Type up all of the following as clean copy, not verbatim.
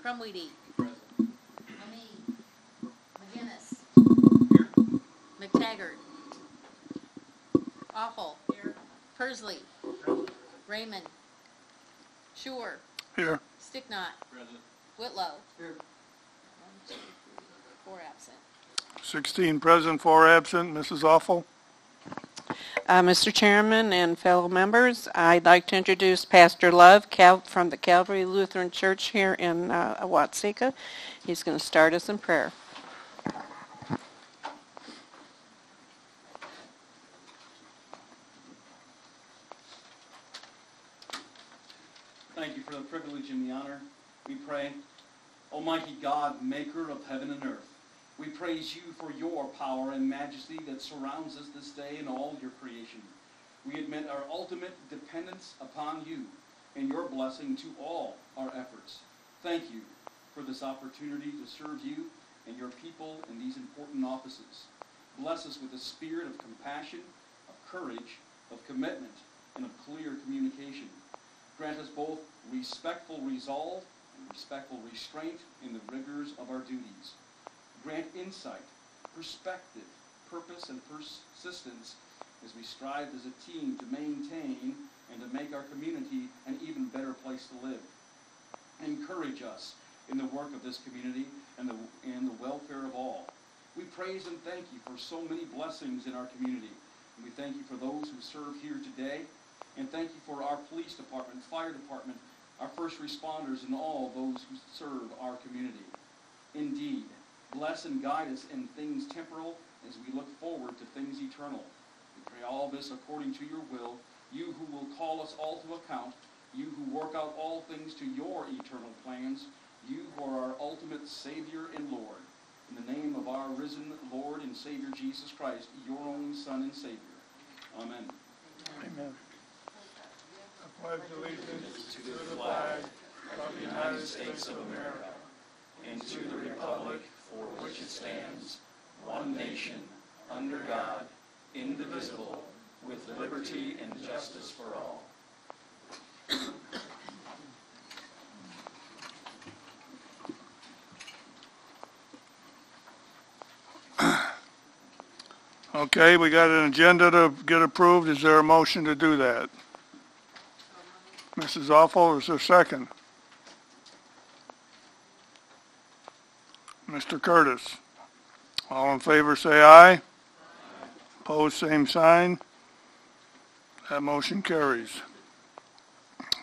Crumweedy. Present. Lemay. McGinnis. McTaggart. Awful. Persley. Raymond. Shore. Here. Sticknot. Present. Whitlow. Here. 1, 2, 3, 4 absent. 16 present, 4 absent. Mrs. Awful? Mr. Chairman and fellow members, I'd like to introduce Pastor Love from the Calvary Lutheran Church here in Watseka. He's going to start us in prayer. Thank you for the privilege and the honor. We pray, Almighty God, maker of heaven and earth, we praise you for your power and majesty that surrounds us this day in all your creation. We admit our ultimate dependence upon you and your blessing to all our efforts. Thank you for this opportunity to serve you and your people in these important offices. Bless us with a spirit of compassion, of courage, of commitment, and of clear communication. Grant us both respectful resolve and respectful restraint in the rigors of our duties. Grant insight, perspective, purpose, and persistence as we strive as a team to maintain and to make our community an even better place to live. Encourage us in the work of this community and the welfare of all. We praise and thank you for so many blessings in our community. And we thank you for those who serve here today. And thank you for our police department, fire department, our first responders, and all those who serve our community. Indeed, bless and guide us in things temporal as we look forward to things eternal. We pray all this according to your will, you who will call us all to account, you who work out all things to your eternal plans, you who are our ultimate Savior and Lord. In the name of our risen Lord and Savior Jesus Christ, your only Son and Savior. Amen. Amen. I pledge allegiance to the flag of the United States of America and to the republic for which it stands, one nation, under God, indivisible, with liberty and justice for all. Okay, we got an agenda to get approved. Is there a motion to do that? Mrs. Awful, is there a second? Mr. Curtis? All in favor say aye. Opposed, same sign. That motion carries.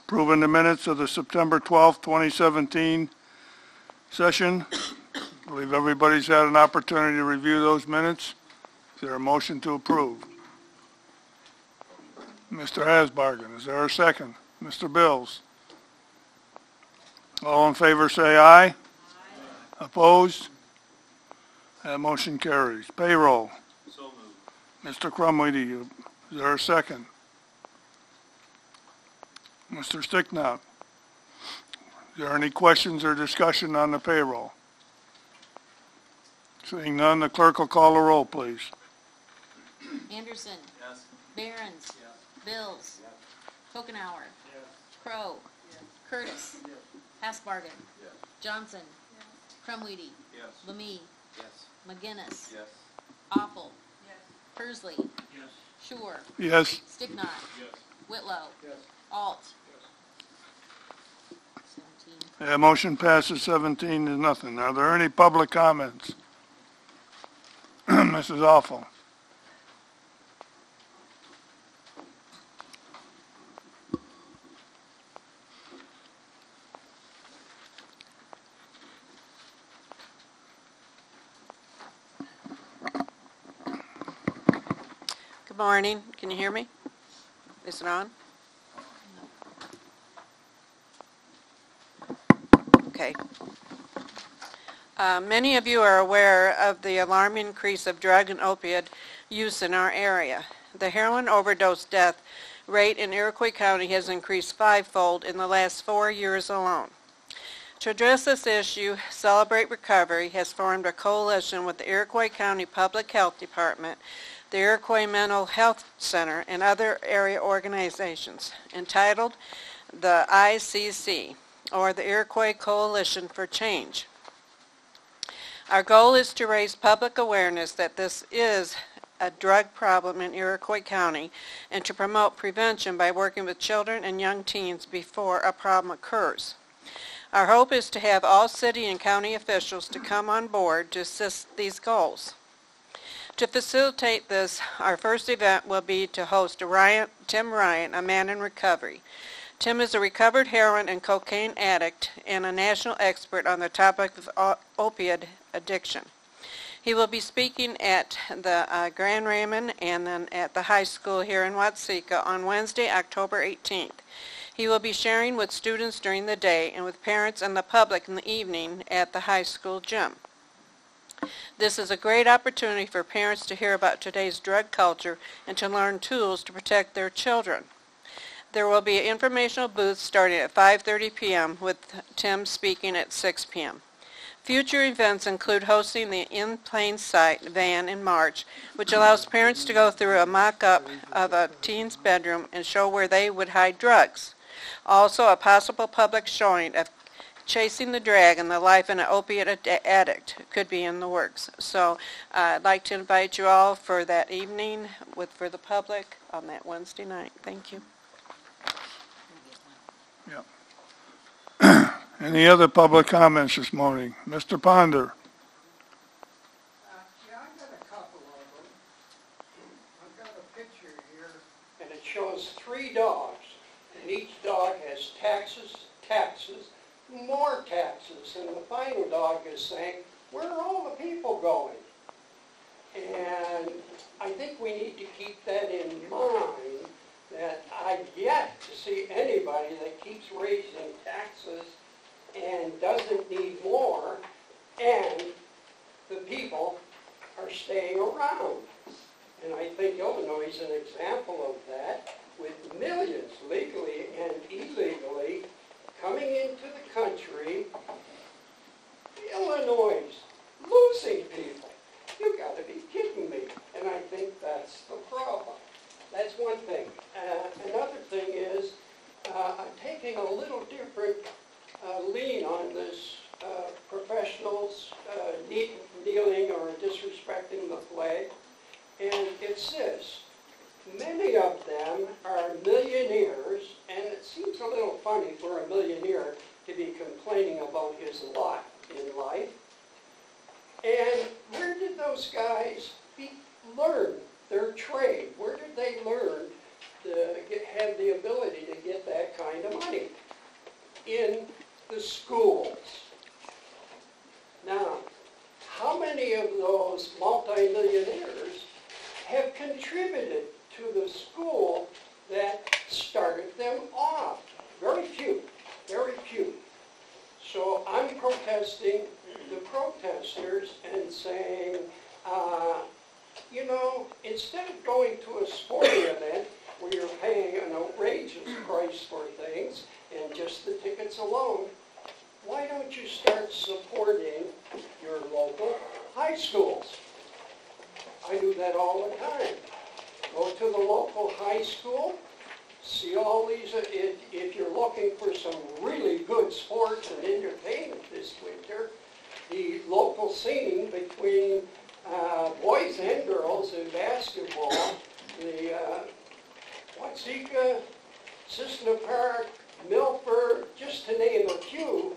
Approving the minutes of the September 12th, 2017 session. I believe everybody's had an opportunity to review those minutes. Is there a motion to approve? Mr. Hasbargen, is there a second? Mr. Bills? All in favor say aye. Aye. Opposed? That motion carries. Payroll. So moved. Mr. Crumweedy, is there a second? Mr. Sticknot? Is there any questions or discussion on the payroll? Seeing none, the clerk will call the roll, please. Anderson. Yes. Behrens. Yes. Bills. Yes. Kokenauer. Yes. Crow. Curtis. Hasbargen. Yes. Johnson. Crumweedy. Yes. Lemay. Yes. McGinnis. Yes. Awful. Persley. Yes. Shore. Yes. Sticknot. Yes. Whitlow. Yes. Alt. Yes. 17. That motion passes 17 to nothing. Are there any public comments? Mrs. Awful. Good morning. Can you hear me? Is it on? Okay. Many of you are aware of the alarming increase of drug and opiate use in our area. The heroin overdose death rate in Iroquois County has increased 5-fold in the last 4 years alone. To address this issue, Celebrate Recovery has formed a coalition with the Iroquois County Public Health Department, the Iroquois Mental Health Center, and other area organizations, entitled the ICC. or the Iroquois Coalition for Change. Our goal is to raise public awareness that this is a drug problem in Iroquois County and to promote prevention by working with children and young teens before a problem occurs. Our hope is to have all city and county officials to come on board to assist these goals. To facilitate this, our first event will be to host Tim Ryan, a man in recovery. Tim is a recovered heroin and cocaine addict and a national expert on the topic of opiate addiction. He will be speaking at the Grand Raymond and then at the high school here in Watseka on Wednesday, October 18th. He will be sharing with students during the day and with parents and the public in the evening at the high school gym. This is a great opportunity for parents to hear about today's drug culture and to learn tools to protect their children. There will be informational booths starting at 5:30 p.m. with Tim speaking at 6 p.m. Future events include hosting the In Plain Sight van in March, which allows parents to go through a mock-up of a teen's bedroom and show where they would hide drugs. Also, a possible public showing of Chasing the Dragon, the life of an opiate addict could be in the works. So I'd like to invite you all for that evening for the public on that Wednesday night. Thank you. Any other public comments this morning? Mr. Ponder. Yeah, I got a couple of them. I've got a picture here, and it shows 3 dogs, and each dog has taxes, more taxes, and the final dog is saying, where are all the people going? And I think we need to keep that in mind, that I've yet to see anybody that keeps raising taxes and doesn't need more, and the people are staying around. And I think Illinois is an example of that, with millions legally and illegally coming into the country. Illinois losing people. You got to be kidding me. And I think that's the problem. That's one thing. Another thing is, I'm taking a little different lean on this professionals kneeling or disrespecting the flag. And it's this. Many of them are millionaires, and it seems a little funny for a millionaire to be complaining about his lot in life. And where did those guys learn their trade? Where did they learn to have the ability to get that kind of money? In the schools. Now, how many of those multimillionaires have contributed to the school that started them off? Very few, very few. So I'm protesting the protesters and saying, you know, instead of going to a sporting event where you're paying an outrageous price for things and just the tickets alone, why don't you start supporting your local high schools? I do that all the time. Go to the local high school, see all these, if you're looking for some really good sports and entertainment this winter, the local scene between boys and girls in basketball, the Watseka, Cissna Park, Milford, just to name a few,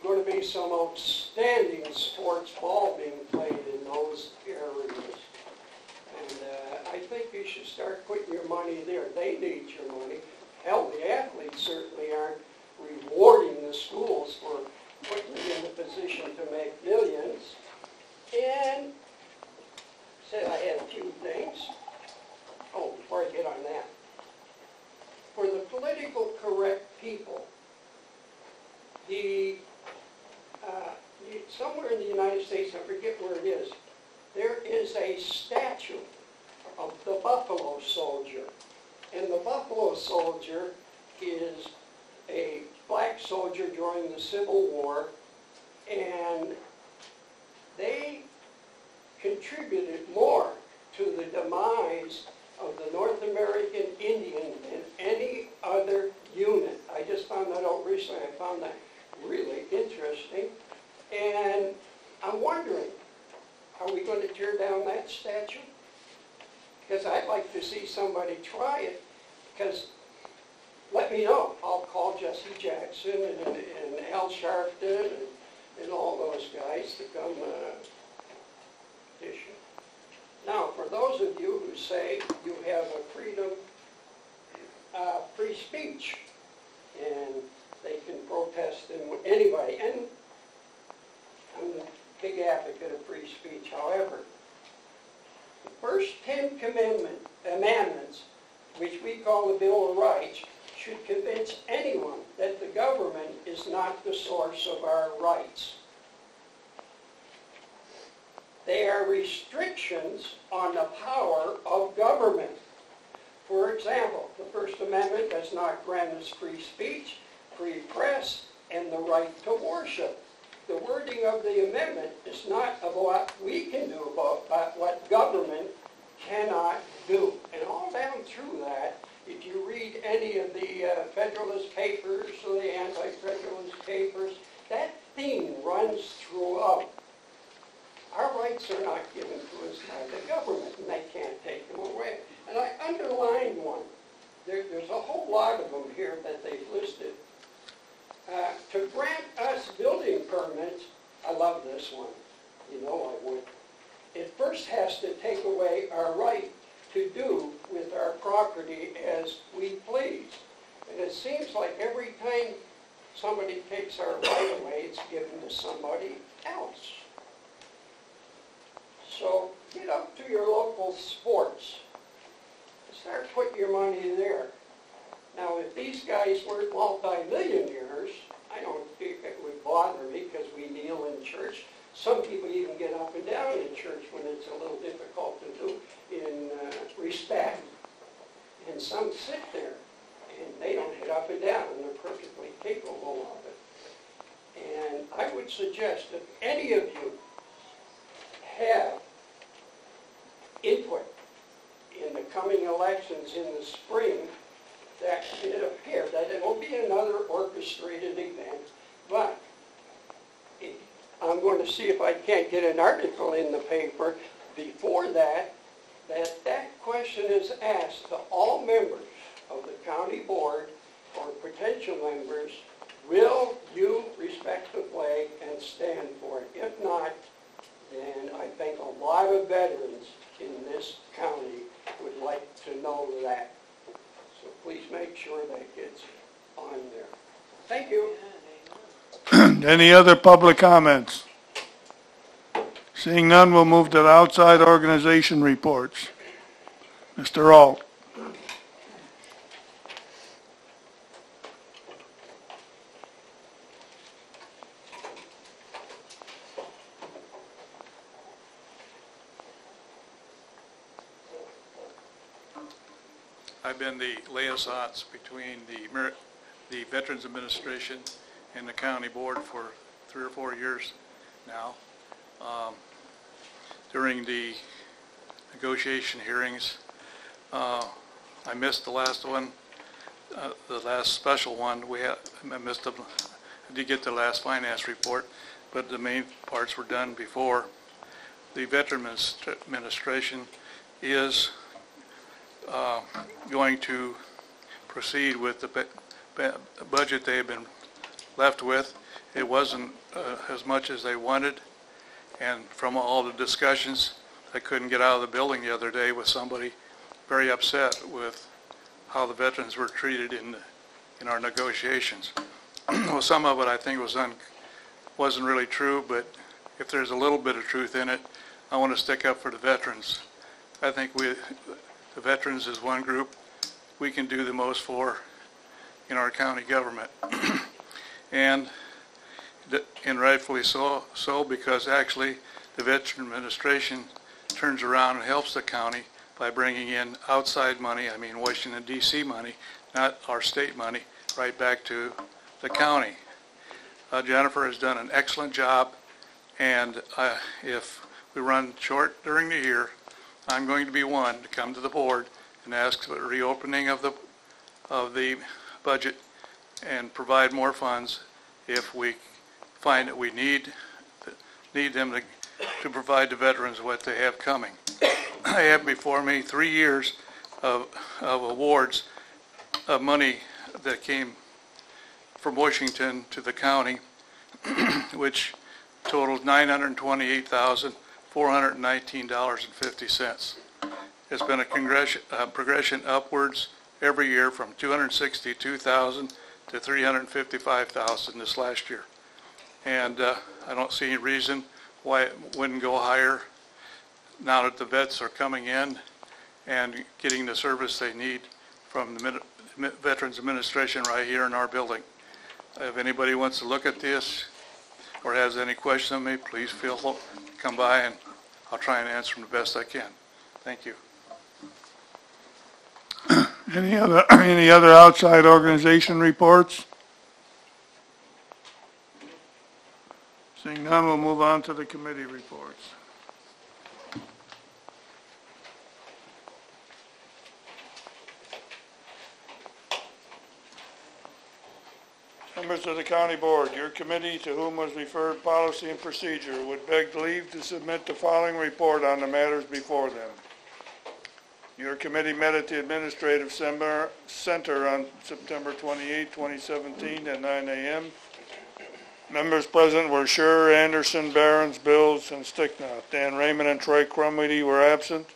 going to be some outstanding sports ball being played in those areas. And I think you should start putting your money there. They need your money. Hell, the athletes certainly aren't rewarding the schools for putting them in the position to make millions. And said I had a few things. Oh, before I get on that. For the political correct people, somewhere in the United States, I forget where it is, there is a statue of the Buffalo Soldier. And the Buffalo Soldier is a black soldier during the Civil War, and they contributed more to the demise of the North American Indian than any other unit. I just found that outrageous. obviously I found that really interesting. And I'm wondering, are we going to tear down that statue? Because I'd like to see somebody try it, because let me know. I'll call Jesse Jackson and Al Sharpton and all those guys to come petition. Now, for those of you who say you have a freedom, free speech, and they can protest and anybody, and I'm a big advocate of free speech, however, the first 10 commandments, which we call the Bill of Rights, should convince anyone that the government is not the source of our rights. They are restrictions on the power of government. For example, the First Amendment does not grant us free speech, free press, and the right to worship. The wording of the amendment is not about what we can do, but what government cannot do. And all down through that, if you read any of the Federalist Papers or the Anti-Federalist Papers, that theme runs throughout. Our rights are not given to us by the government, and they can't take them away. And I underlined one. There's a whole lot of them here that they've listed. To grant us building permits, I love this one. You know I would. It first has to take away our right to do with our property as we please. And it seems like every time somebody takes our right away, it's given to somebody else. So get up to your local sports. Start putting your money there. Now, if these guys weren't multi-millionaires, I don't think it would bother me because we kneel in church. Some people even get up and down in church when it's a little difficult to do in respect. And some sit there and they don't get up and down, and they're perfectly capable of it. And I would suggest if any of you have input in the coming elections in the spring, that it appeared that it will be another orchestrated event, but I'm going to see if I can't get an article in the paper before that question is asked to all members of the county board or potential members, will you respect the flag and stand for it? If not, then I think a lot of veterans in this county would like to know that. So please make sure that gets on there. Thank you. Any other public comments? Seeing none, we'll move to the outside organization reports. Mr. Alt. I've been the liaison between the Veterans Administration and the county board for 3 or 4 years now. During the negotiation hearings, I missed the last one, the last special one. I missed them. I did get the last finance report, but the main parts were done before. The Veterans Administration is going to proceed with the budget they've been left with. It wasn't as much as they wanted, and from all the discussions, I couldn't get out of the building the other day with somebody very upset with how the veterans were treated in our negotiations. Well, some of it I think wasn't really true, but if there's a little bit of truth in it, I want to stick up for the veterans. I think the veterans is one group we can do the most for in our county government. and rightfully so, because actually the Veteran Administration turns around and helps the county by bringing in outside money, I mean Washington D.C. money, not our state money, right back to the county. Jennifer has done an excellent job, and if we run short during the year, I'm going to be one to come to the board and ask for the reopening of the budget and provide more funds if we find that we need them to provide the veterans what they have coming. I have before me 3 years of awards of money that came from Washington to the county, which totaled $928,419.50. It's been a progression upwards every year from $262,000 to $355,000 this last year. And I don't see any reason why it wouldn't go higher now that the vets are coming in and getting the service they need from the Veterans Administration right here in our building. If anybody wants to look at this or has any questions on me, please feel free to come by and I'll try and answer them the best I can. Thank you. Any other outside organization reports? Seeing none, we'll move on to the committee reports. Members of the county board, your committee to whom was referred policy and procedure would beg leave to submit the following report on the matters before them. Your committee met at the Administrative Center on September 28, 2017 at 9 a.m. Members present were Scher, Anderson, Barons, Bills, and Sticknott. Dan Raymond and Troy Crumweedy were absent.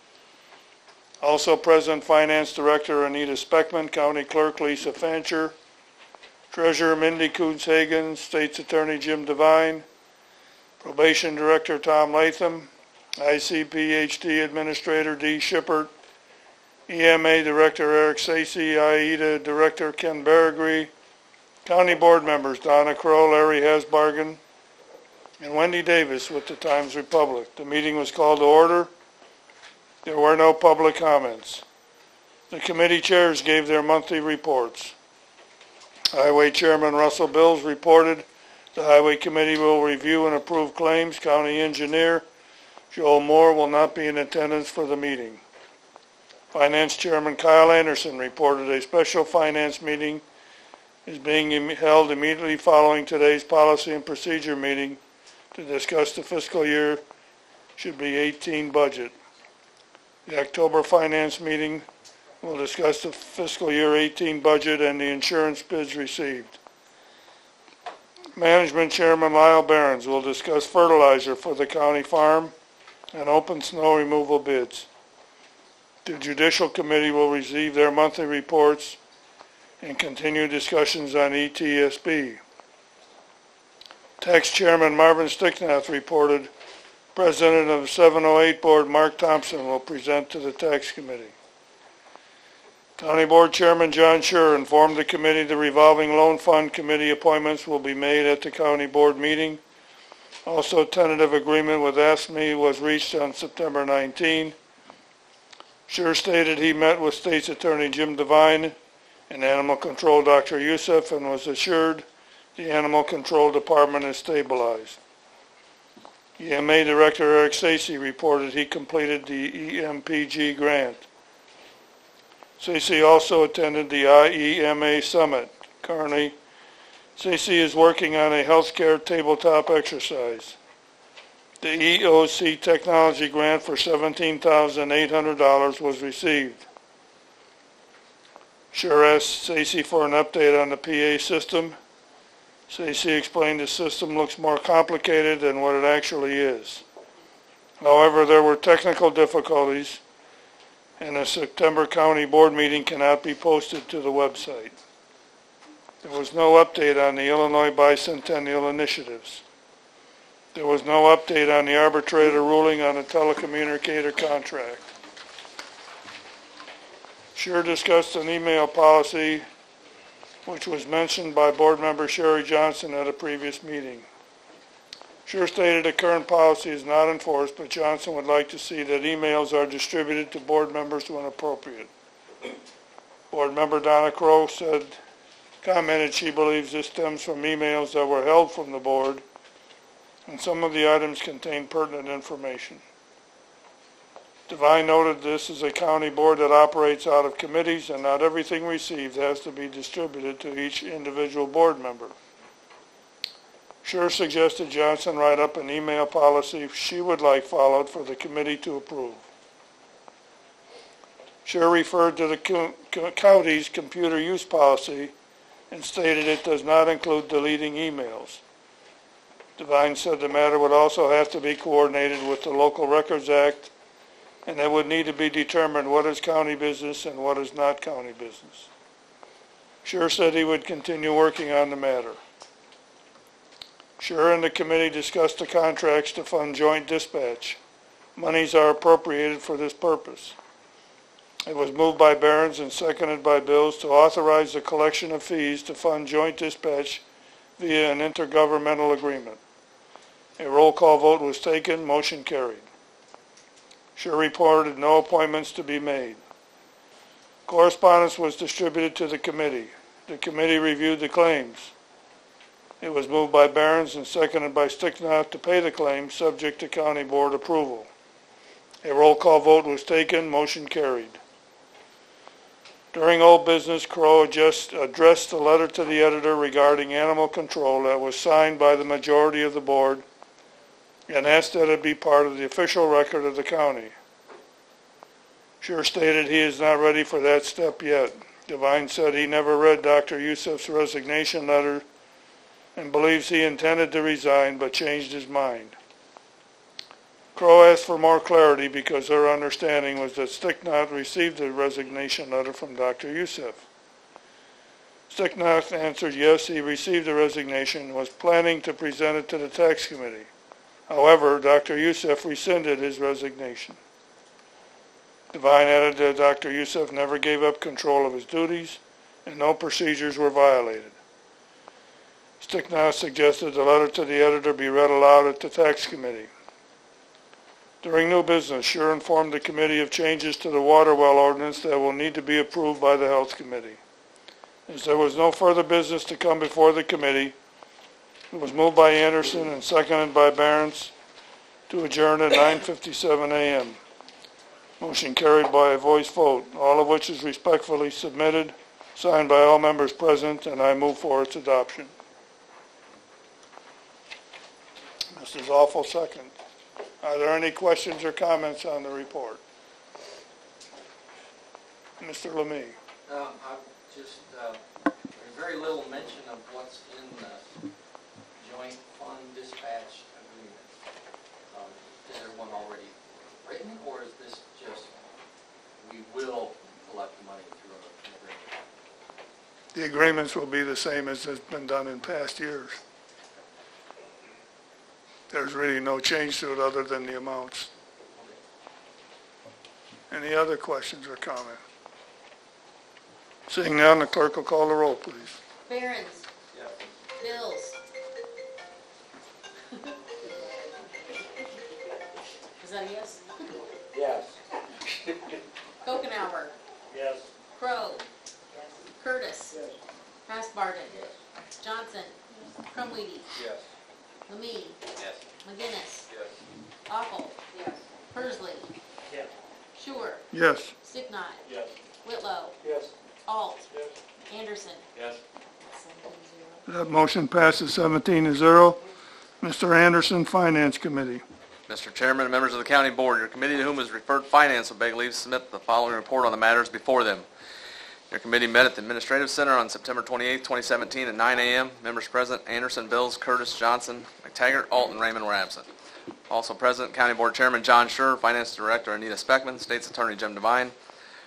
Also present, Finance Director Anita Speckman, County Clerk Lisa Fancher, Treasurer Mindy Coons-Hagen, State's Attorney Jim Devine, Probation Director Tom Latham, ICPHD Administrator Dee Shippert, EMA Director Eric Stacey, IEDA Director Ken Berrigree, County Board members Donna Crow, Larry Hasbargen, and Wendy Davis with the Times-Republic. The meeting was called to order. There were no public comments. The committee chairs gave their monthly reports. Highway Chairman Russell Bills reported the Highway Committee will review and approve claims. County Engineer Joel Moore will not be in attendance for the meeting. Finance Chairman Kyle Anderson reported a special finance meeting is being held immediately following today's policy and procedure meeting to discuss the fiscal year should be 18 budget. The October finance meeting will discuss the fiscal year 18 budget and the insurance bids received. Management Chairman Lyle Barons will discuss fertilizer for the county farm and open snow removal bids. The Judicial Committee will receive their monthly reports and continue discussions on ETSB. Tax Chairman Marvin Sticknath reported President of the 708 Board Mark Thompson will present to the Tax Committee. County Board Chairman John Scher informed the committee the revolving loan fund committee appointments will be made at the County Board meeting. Also, tentative agreement with ASME was reached on September 19. Scher stated he met with State's Attorney Jim Devine and Animal Control Dr. Youssef and was assured the Animal Control Department is stabilized. EMA Director Eric Stacey reported he completed the EMPG grant. Stacey also attended the IEMA Summit. Currently, Stacey is working on a healthcare tabletop exercise. The EOC Technology Grant for $17,800 was received. Scher asked Stacey for an update on the PA system. Stacey explained the system looks more complicated than what it actually is. However, there were technical difficulties, and the September County Board meeting cannot be posted to the website. There was no update on the Illinois Bicentennial Initiatives. There was no update on the arbitrator ruling on the telecommunicator contract. Scher discussed an email policy which was mentioned by Board Member Sherry Johnson at a previous meeting. Scher stated the current policy is not enforced, but Johnson would like to see that emails are distributed to board members when appropriate. Board Member Donna Crow commented she believes this stems from emails that were held from the board, and some of the items contain pertinent information. Devine noted this is a county board that operates out of committees, and not everything received has to be distributed to each individual board member. Sure suggested Johnson write up an email policy she would like followed for the committee to approve. Sure referred to the county's computer use policy and stated it does not include deleting emails. Devine said the matter would also have to be coordinated with the Local Records Act, and it would need to be determined what is county business and what is not county business. Sure said he would continue working on the matter. Sure and the committee discussed the contracts to fund joint dispatch. Monies are appropriated for this purpose. It was moved by Behrens and seconded by Bills to authorize the collection of fees to fund joint dispatch via an intergovernmental agreement. A roll call vote was taken. Motion carried. Sure reported no appointments to be made. Correspondence was distributed to the committee. The committee reviewed the claims. It was moved by Behrens and seconded by Sticknott to pay the claims subject to county board approval. A roll call vote was taken. Motion carried. During old business, Crowe just addressed the letter to the editor regarding animal control that was signed by the majority of the board and asked that it be part of the official record of the county. Sure stated he is not ready for that step yet. Devine said he never read Dr. Youssef's resignation letter and believes he intended to resign but changed his mind. Crowe asked for more clarity because her understanding was that Sticknott received the resignation letter from Dr. Youssef. Sticknott answered yes, he received the resignation and was planning to present it to the tax committee. However, Dr. Youssef rescinded his resignation. Devine added that Dr. Youssef never gave up control of his duties and no procedures were violated. Sticknott suggested the letter to the editor be read aloud at the tax committee. During new business, Sure informed the committee of changes to the water well ordinance that will need to be approved by the health committee. As there was no further business to come before the committee, it was moved by Anderson and seconded by Behrens to adjourn at 9:57 a.m. Motion carried by a voice vote, all of which is respectfully submitted, signed by all members present, and I move for its adoption. Mrs. Awful, second. Are there any questions or comments on the report? Mr. Lemay. I just, there's very little mention of what's in the joint fund dispatch agreement. Is there one already written, or is this just, we will collect money through an agreement? The agreements will be the same as has been done in past years. There's really no change to it other than the amounts. Any other questions or comments? Seeing none, the clerk will call the roll, please. Behrens. Yes. Bills. Is that a yes? Yes. Kokenauer. Yes. Crowe. Curtis. Hessbarden. Johnson. Crumweedy. Yes. Lemay. Yes. McGinnis. Yes. Awful. Yes. Persley. Yes. Sure. Yes. Sticknott. Yes. Whitlow. Yes. Alt. Yes. Anderson. Yes. 17-0. That motion passes 17-0. Mr. Anderson, Finance Committee. Mr. Chairman and members of the County Board, your committee to whom is referred finance will beg leave to submit the following report on the matters before them. Your committee met at the Administrative Center on September 28, 2017 at 9 a.m. Members present, Anderson, Bills, Curtis, Johnson, McTaggart, Alt, and Raymond were absent. Also present, County Board Chairman John Scher, Finance Director Anita Speckman, State's Attorney Jim Devine,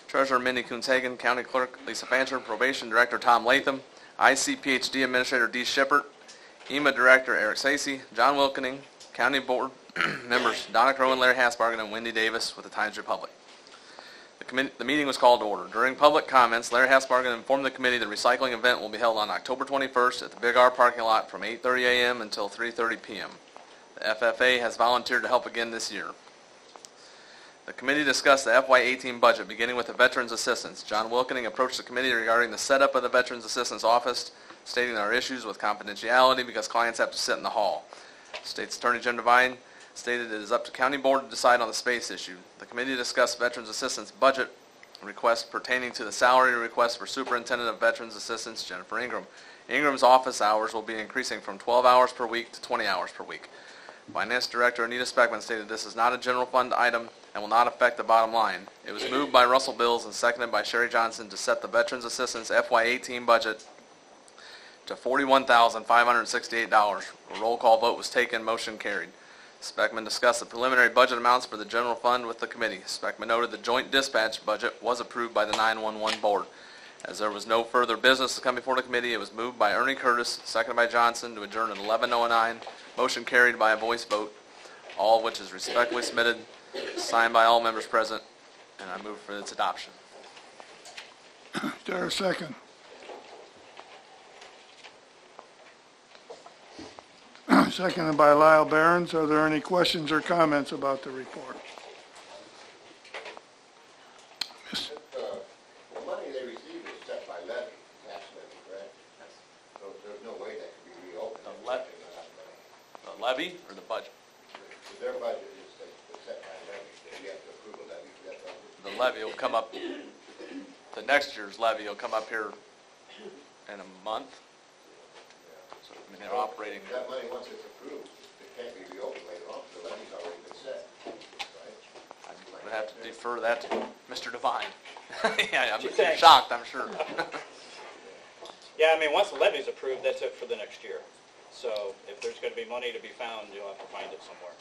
Treasurer Mindy Kuhn-Hagen, County Clerk Lisa Fancher, Probation Director Tom Latham, ICPHD Administrator Dee Shippert, EMA Director Eric Sacy, John Wilkening, County Board members Donna Crowe and Larry Hassbargen, and Wendy Davis with the Times Republic. The meeting was called to order. During public comments, Larry Hassbargen informed the committee the recycling event will be held on October 21st at the Big R parking lot from 8:30 a.m. until 3:30 p.m. The FFA has volunteered to help again this year. The committee discussed the FY18 budget, beginning with the Veterans Assistance. John Wilkening approached the committee regarding the setup of the Veterans Assistance Office, stating there are issues with confidentiality because clients have to sit in the hall. State's Attorney Jim Devine stated it is up to county board to decide on the space issue. The committee discussed Veterans Assistance budget requests pertaining to the salary request for Superintendent of Veterans Assistance Jennifer Ingram. Ingram's office hours will be increasing from 12 hours per week to 20 hours per week. Finance Director Anita Speckman stated this is not a general fund item and will not affect the bottom line. It was moved by Russell Bills and seconded by Sherry Johnson to set the Veterans Assistance FY18 budget to $41,568. A roll call vote was taken, motion carried. Speckman discussed the preliminary budget amounts for the general fund with the committee. Speckman noted the joint dispatch budget was approved by the 911 board. As there was no further business to come before the committee, it was moved by Ernie Curtis, seconded by Johnson, to adjourn at 11:09. Motion carried by a voice vote, all of which is respectfully submitted, signed by all members present, and I move for its adoption. Is there a second? Seconded by Lyle Behrens. Are there any questions or comments about the report? Yes. The money they receive is set by levy, tax levy, correct? So there's no way that could be reopened. The levy or the budget? Their budget is set by levy, so you have to approve a levy for that budget. The levy will come up, the next year's levy will come up here in a month. So, I mean, they're operating. That money, once it's approved, it can't be reopened later on, because the levy's already been set, right? I would have to defer that to Mr. Devine. Yeah, I'm Thanks. shocked, I'm sure. Yeah, I mean, once the levy's approved, that's it for the next year. So if there's going to be money to be found, you'll have to find it somewhere,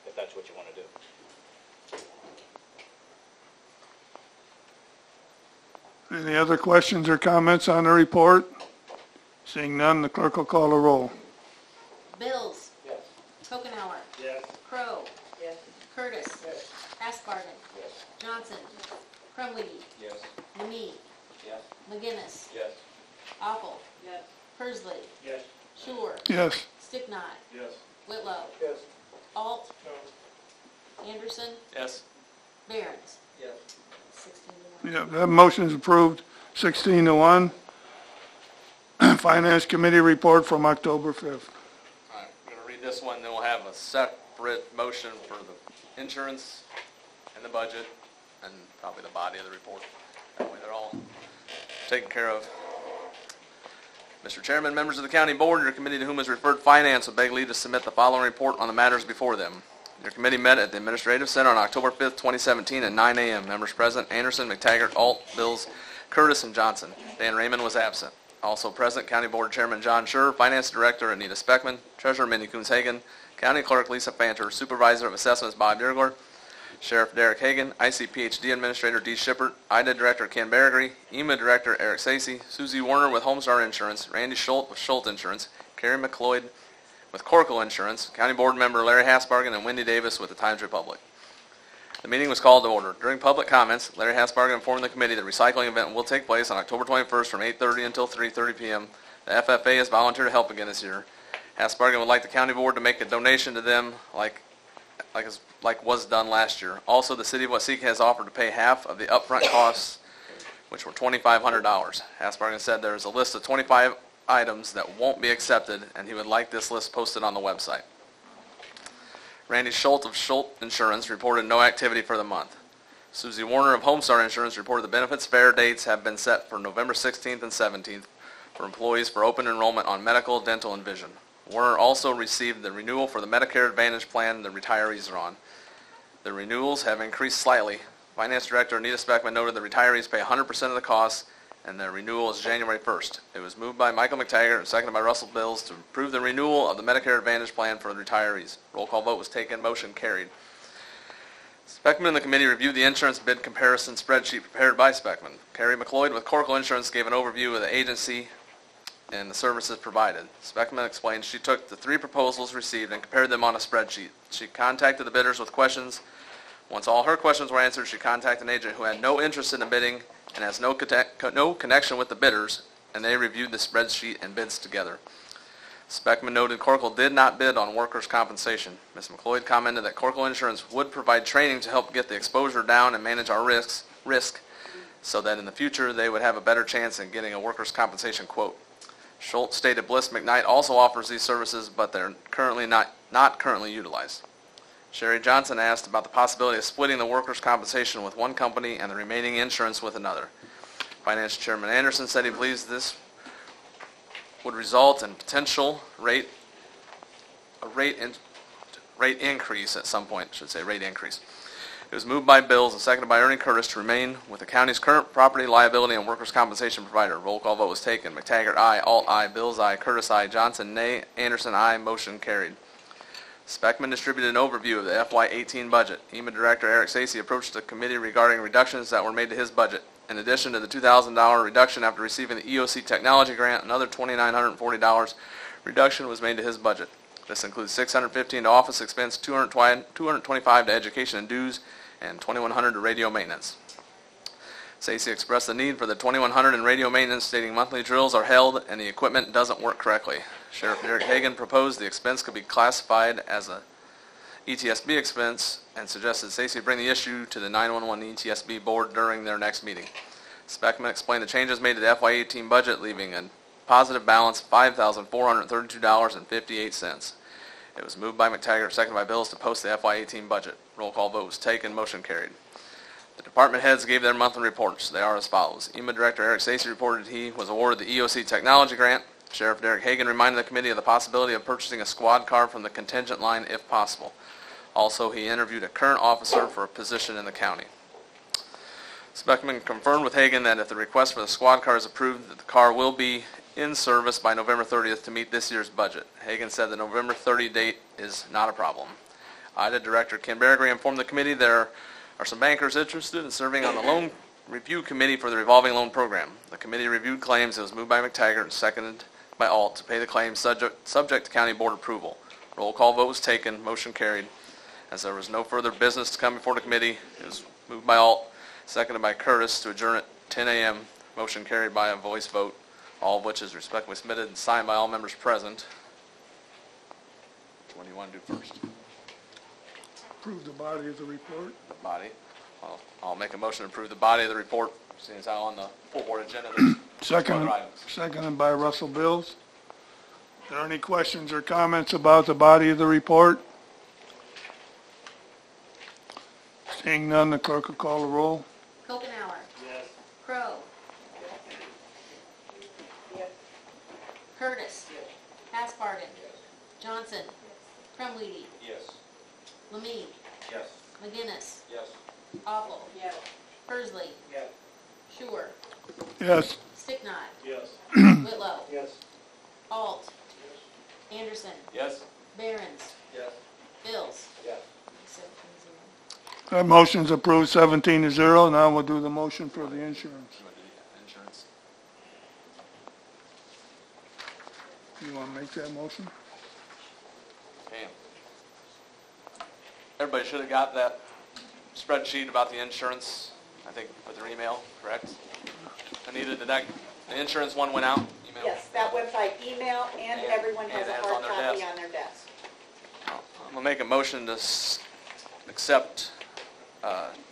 if that's what you want to do. Any other questions or comments on the report? Seeing none, the clerk will call a roll. Bills. Yes. Tokenhour. Yes. Crow. Yes. Curtis. Yes. Askarden. Yes. Johnson. Crumwiggy. Yes. Lemay. Yes. McGinnis. Yes. Apple. Yes. Persley. Yes. Shore. Yes. Sticknot. Yes. Whitlow. Yes. Alt. No. Anderson. Yes. Behrens. Yes. 16-1. Yeah, that motion is approved, 16-1. Finance Committee report from October 5th. All right, I'm going to read this one, then we'll have a separate motion for the insurance and the budget, and probably the body of the report. That way they're all taken care of. Mr. Chairman, members of the county board, your committee to whom is referred finance would beg leave to submit the following report on the matters before them. Your committee met at the Administrative Center on October 5th, 2017 at 9 a.m. Members present, Anderson, McTaggart, Alt, Bills, Curtis, and Johnson. Dan Raymond was absent. Also present, County Board Chairman John Schur, Finance Director Anita Speckman, Treasurer Mindy Coons-Hagen, County Clerk Lisa Fanter, Supervisor of Assessments Bob Yergor, Sheriff Derek Hagan, ICPHD Administrator Dee Shippert, IDA Director Ken Berrigree, EMA Director Eric Sacy, Susie Warner with Homestar Insurance, Randy Schultz with Schultz Insurance, Carrie McLeod with Corkle Insurance, County Board Member Larry Hasbargen, and Wendy Davis with the Times Republic. The meeting was called to order. During public comments, Larry Hasbargen informed the committee that recycling event will take place on October 21st from 8:30 until 3:30 p.m. The FFA has volunteered to help again this year. Hasbargen would like the county board to make a donation to them like was done last year. Also, the city of Waseca has offered to pay half of the upfront costs, which were $2,500. Hasbargen said there is a list of 25 items that won't be accepted, and he would like this list posted on the website. Randy Schultz of Schultz Insurance reported no activity for the month. Susie Warner of Homestar Insurance reported the benefits fair dates have been set for November 16th and 17th for employees for open enrollment on medical, dental, and vision. Warner also received the renewal for the Medicare Advantage plan the retirees are on. The renewals have increased slightly. Finance Director Anita Speckman noted the retirees pay 100% of the costs, and their renewal is January 1st. It was moved by Michael McTaggart and seconded by Russell Bills to approve the renewal of the Medicare Advantage plan for the retirees. Roll call vote was taken. Motion carried. Speckman and the committee reviewed the insurance bid comparison spreadsheet prepared by Speckman. Carrie McLeod with Corkle Insurance gave an overview of the agency and the services provided. Speckman explained she took the 3 proposals received and compared them on a spreadsheet. She contacted the bidders with questions. Once all her questions were answered, she contacted an agent who had no interest in the bidding and has no connection with the bidders, and they reviewed the spreadsheet and bids together. Speckman noted Corkle did not bid on workers' compensation. Ms. McLeod commented that Corkle Insurance would provide training to help get the exposure down and manage our risk so that in the future they would have a better chance in getting a workers' compensation quote. Schultz stated Bliss McKnight also offers these services, but they're currently not currently utilized. Sherry Johnson asked about the possibility of splitting the workers' compensation with one company and the remaining insurance with another. Finance Chairman Anderson said he believes this would result in potential rate increase at some point, rate increase. It was moved by Bills and seconded by Ernie Curtis to remain with the county's current property, liability, and workers' compensation provider. Roll call vote was taken. McTaggart, aye. Alt, aye. Bills, aye. Curtis, aye. Johnson, nay. Anderson, aye. Motion carried. Speckman distributed an overview of the FY18 budget. EMA Director Eric Stacy approached the committee regarding reductions that were made to his budget. In addition to the $2,000 reduction after receiving the EOC technology grant, another $2,940 reduction was made to his budget. This includes $615 to office expense, $225 to education and dues, and $2,100 to radio maintenance. Stacy expressed the need for the $2,100 in radio maintenance, stating monthly drills are held and the equipment doesn't work correctly. Sheriff Derek Hagan proposed the expense could be classified as a ETSB expense and suggested Stacy bring the issue to the 911 ETSB board during their next meeting. Speckman explained the changes made to the FY18 budget, leaving a positive balance of $5,432.58. It was moved by McTaggart, seconded by Bills to post the FY18 budget. Roll call vote was taken. Motion carried. The department heads gave their monthly reports. They are as follows. EMA Director Eric Stacy reported he was awarded the EOC technology grant. Sheriff Derek Hagan reminded the committee of the possibility of purchasing a squad car from the contingent line if possible. Also, he interviewed a current officer for a position in the county. Speckman confirmed with Hagan that if the request for the squad car is approved, that the car will be in service by November 30th to meet this year's budget. Hagan said the November 30 date is not a problem. IDA Director Ken Berrigree informed the committee there are some bankers interested in serving on the loan review committee for the revolving loan program. The committee reviewed claims. It was moved by McTaggart and seconded by Alt to pay the claims subject to county board approval. Roll call vote was taken. Motion carried. As there was no further business to come before the committee, it was moved by Alt, seconded by Curtis to adjourn at 10 a.m. Motion carried by a voice vote, all of which is respectfully submitted and signed by all members present. What do you want to do first? Approve the body of the report. The body. I'll make a motion to approve the body of the report, seeing as how on the full board agenda there's other items. Seconded by Russell Bills. Are there any questions or comments about the body of the report? Seeing none, the clerk will call the roll. Kopenauer. Yes. Crow. Yes. Curtis. Yes. Hasbargen. Yes. Johnson. Krumwiede. Yes. Lemie. Yes. McGinnis. Yes. Awful. Yes. Persley. Yes. Schuer. Yes. Sticknot. Yes. Whitlow. Yes. Alt. Anderson. Yes. Behrens. Yes. Bills. Yes. 17-0. That motion's approved 17-0. Now we'll do the motion for the insurance. You want to do the insurance? You want to make that motion? Okay. Everybody should have got that spreadsheet about the insurance, I think, with their email, correct? Anita, did the insurance one went out? Email? Yes, that went by email, and everyone has and a it's hard on their copy desk. on their desk. I'm going to make a motion to accept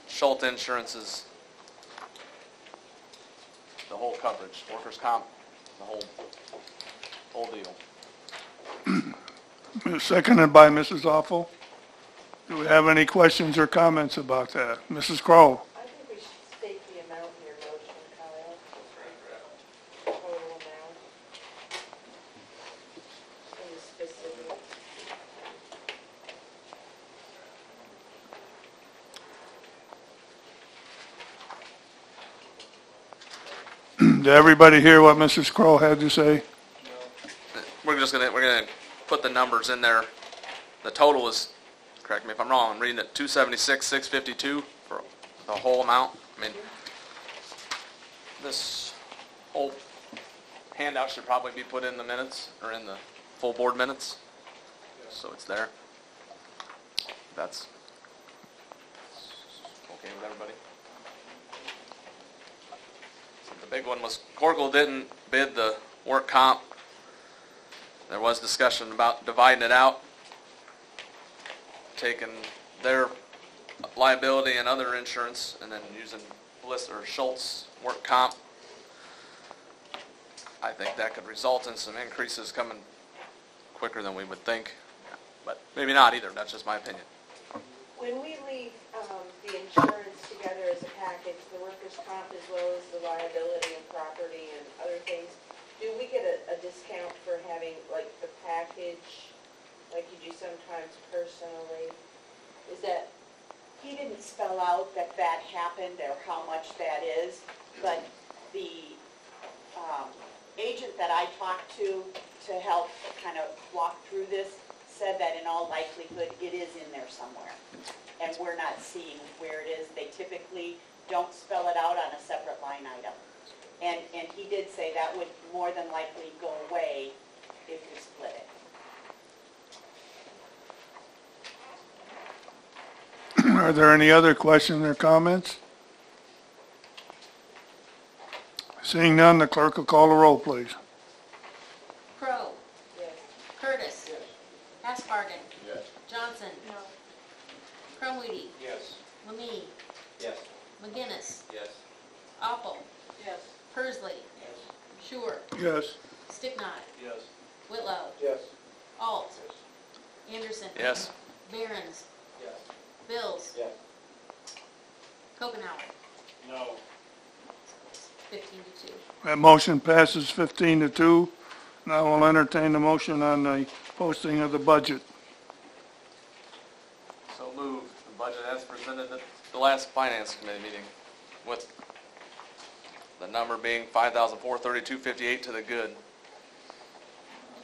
Schultz Insurance's, the whole coverage, workers' comp, the whole deal. Seconded by Mrs. Awful. Do we have any questions or comments about that? Mrs. Crowe? I think we should state the amount in your motion, Kyle. Total amount. And specific. Did everybody hear what Mrs. Crowe had to say? We're gonna put the numbers in there. The total is, correct me if I'm wrong, I'm reading it 276,652 for the whole amount. I mean, this whole handout should probably be put in the minutes or in the full board minutes, so it's there. That's okay with everybody. So the big one was Corkle didn't bid the work comp. There was discussion about dividing it out, taking their liability and other insurance, and then using Bliss or Schultz work comp. I think that could result in some increases coming quicker than we would think, but maybe not either. That's just my opinion. When we leave the insurance together as a package, the workers' comp as well as the liability and property and other things, do we get a discount for having like the package, like you do sometimes personally? Is that, He didn't spell out that that happened or how much that is, but the agent that I talked to help kind of walk through this said that in all likelihood it is in there somewhere. And we're not seeing where it is. They typically don't spell it out on a separate line item. And he did say that would more than likely go away if you split it. Are there any other questions or comments? Seeing none, the clerk will call the roll, please. Crow. yes, Curtis. Aspargan. Yes. Johnson. no, Crumweedy. Yes. Lemay. Yes. McGinnis. Yes. Apple. yes, Persley. Sure. Yes. Sticknot. Yes. Whitlow. Yes. Alt. Anderson. Yes. Behrens. Yes. Bills. Yes. Kokenauer. No. 15-2. That motion passes 15-2. Now we'll entertain the motion on the posting of the budget. So moved. The budget as presented at the last finance committee meeting, with the number being $5,432.58 to the good.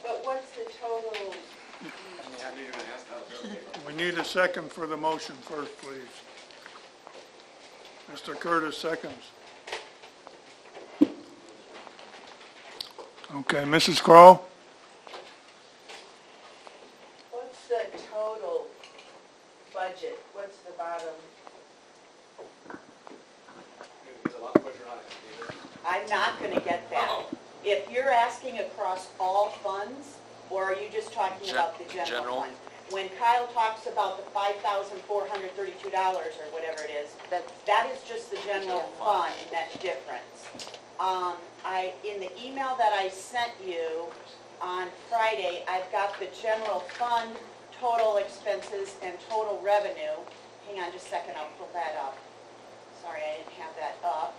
but what's the total? We need a second for the motion first, please. Mr. Curtis seconds. Okay, Mrs. Crowe? What's the total budget? What's the bottom? I'm not going to get that. If you're asking across all funds, or are you just talking about the general General. fund? When Kyle talks about the $5,432 or whatever it is, that is just the general fund net difference. In the email that I sent you on Friday, I've got the general fund total expenses and total revenue. Hang on just a second, I'll pull that up. Sorry, I didn't have that up.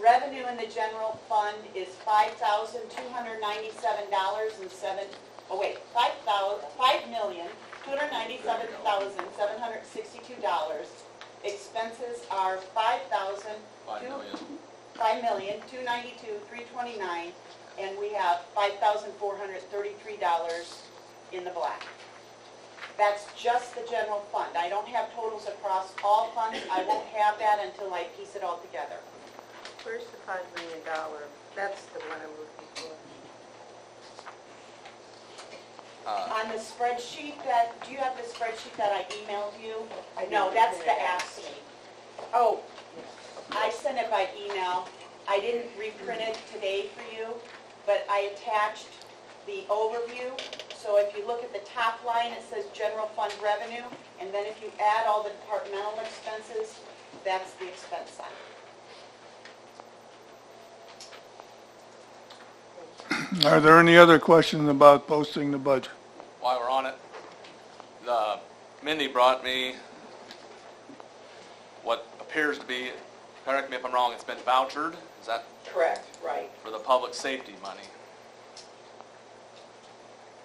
Revenue in the general fund is $5,297,762. Expenses are $5,292,329, and we have $5,433 in the black. That's just the general fund. I don't have totals across all funds. I won't have that until I piece it all together. Where's the $5 million? That's the one I'm looking for. On the spreadsheet do you have the spreadsheet that I emailed you? I No, didn't that's print the it out. AFSCME. Oh, I sent it by email. I didn't reprint it today for you, but I attached the overview. So if you look at the top line, it says general fund revenue, and then if you add all the departmental expenses, that's the expense side. Are there any other questions about posting the budget? While we're on it, Mindy brought me what appears to be, correct me if I'm wrong, it's been vouchered, is that Correct, right. for the public safety money?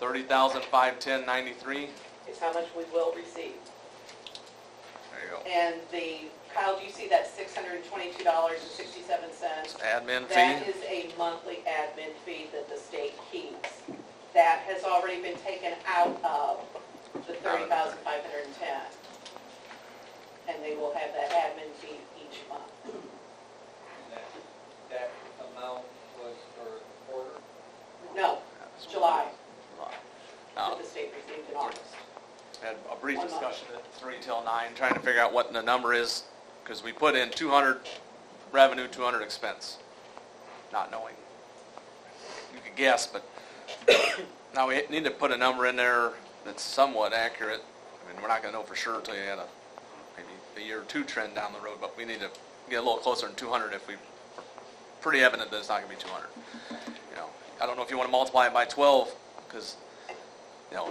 $30,510.93. Is how much we will receive. There you go. And Kyle, do you see that $622.67? Admin That fee. is a monthly admin fee that the state keeps. That has already been taken out of the $30,510. And they will have that admin fee each month. That amount was for the quarter? No, July, Now, that the state received in August. had a brief 1 month. discussion at 3 till 9, trying to figure out what the number is, because we put in 200 revenue, 200 expense, not knowing. You could guess, but now we need to put a number in there that's somewhat accurate. I mean, we're not going to know for sure until you had maybe a year or two trend down the road, but we need to get a little closer than 200 if we're pretty evident that it's not going to be 200. You know, I don't know if you want to multiply it by 12, because, you know,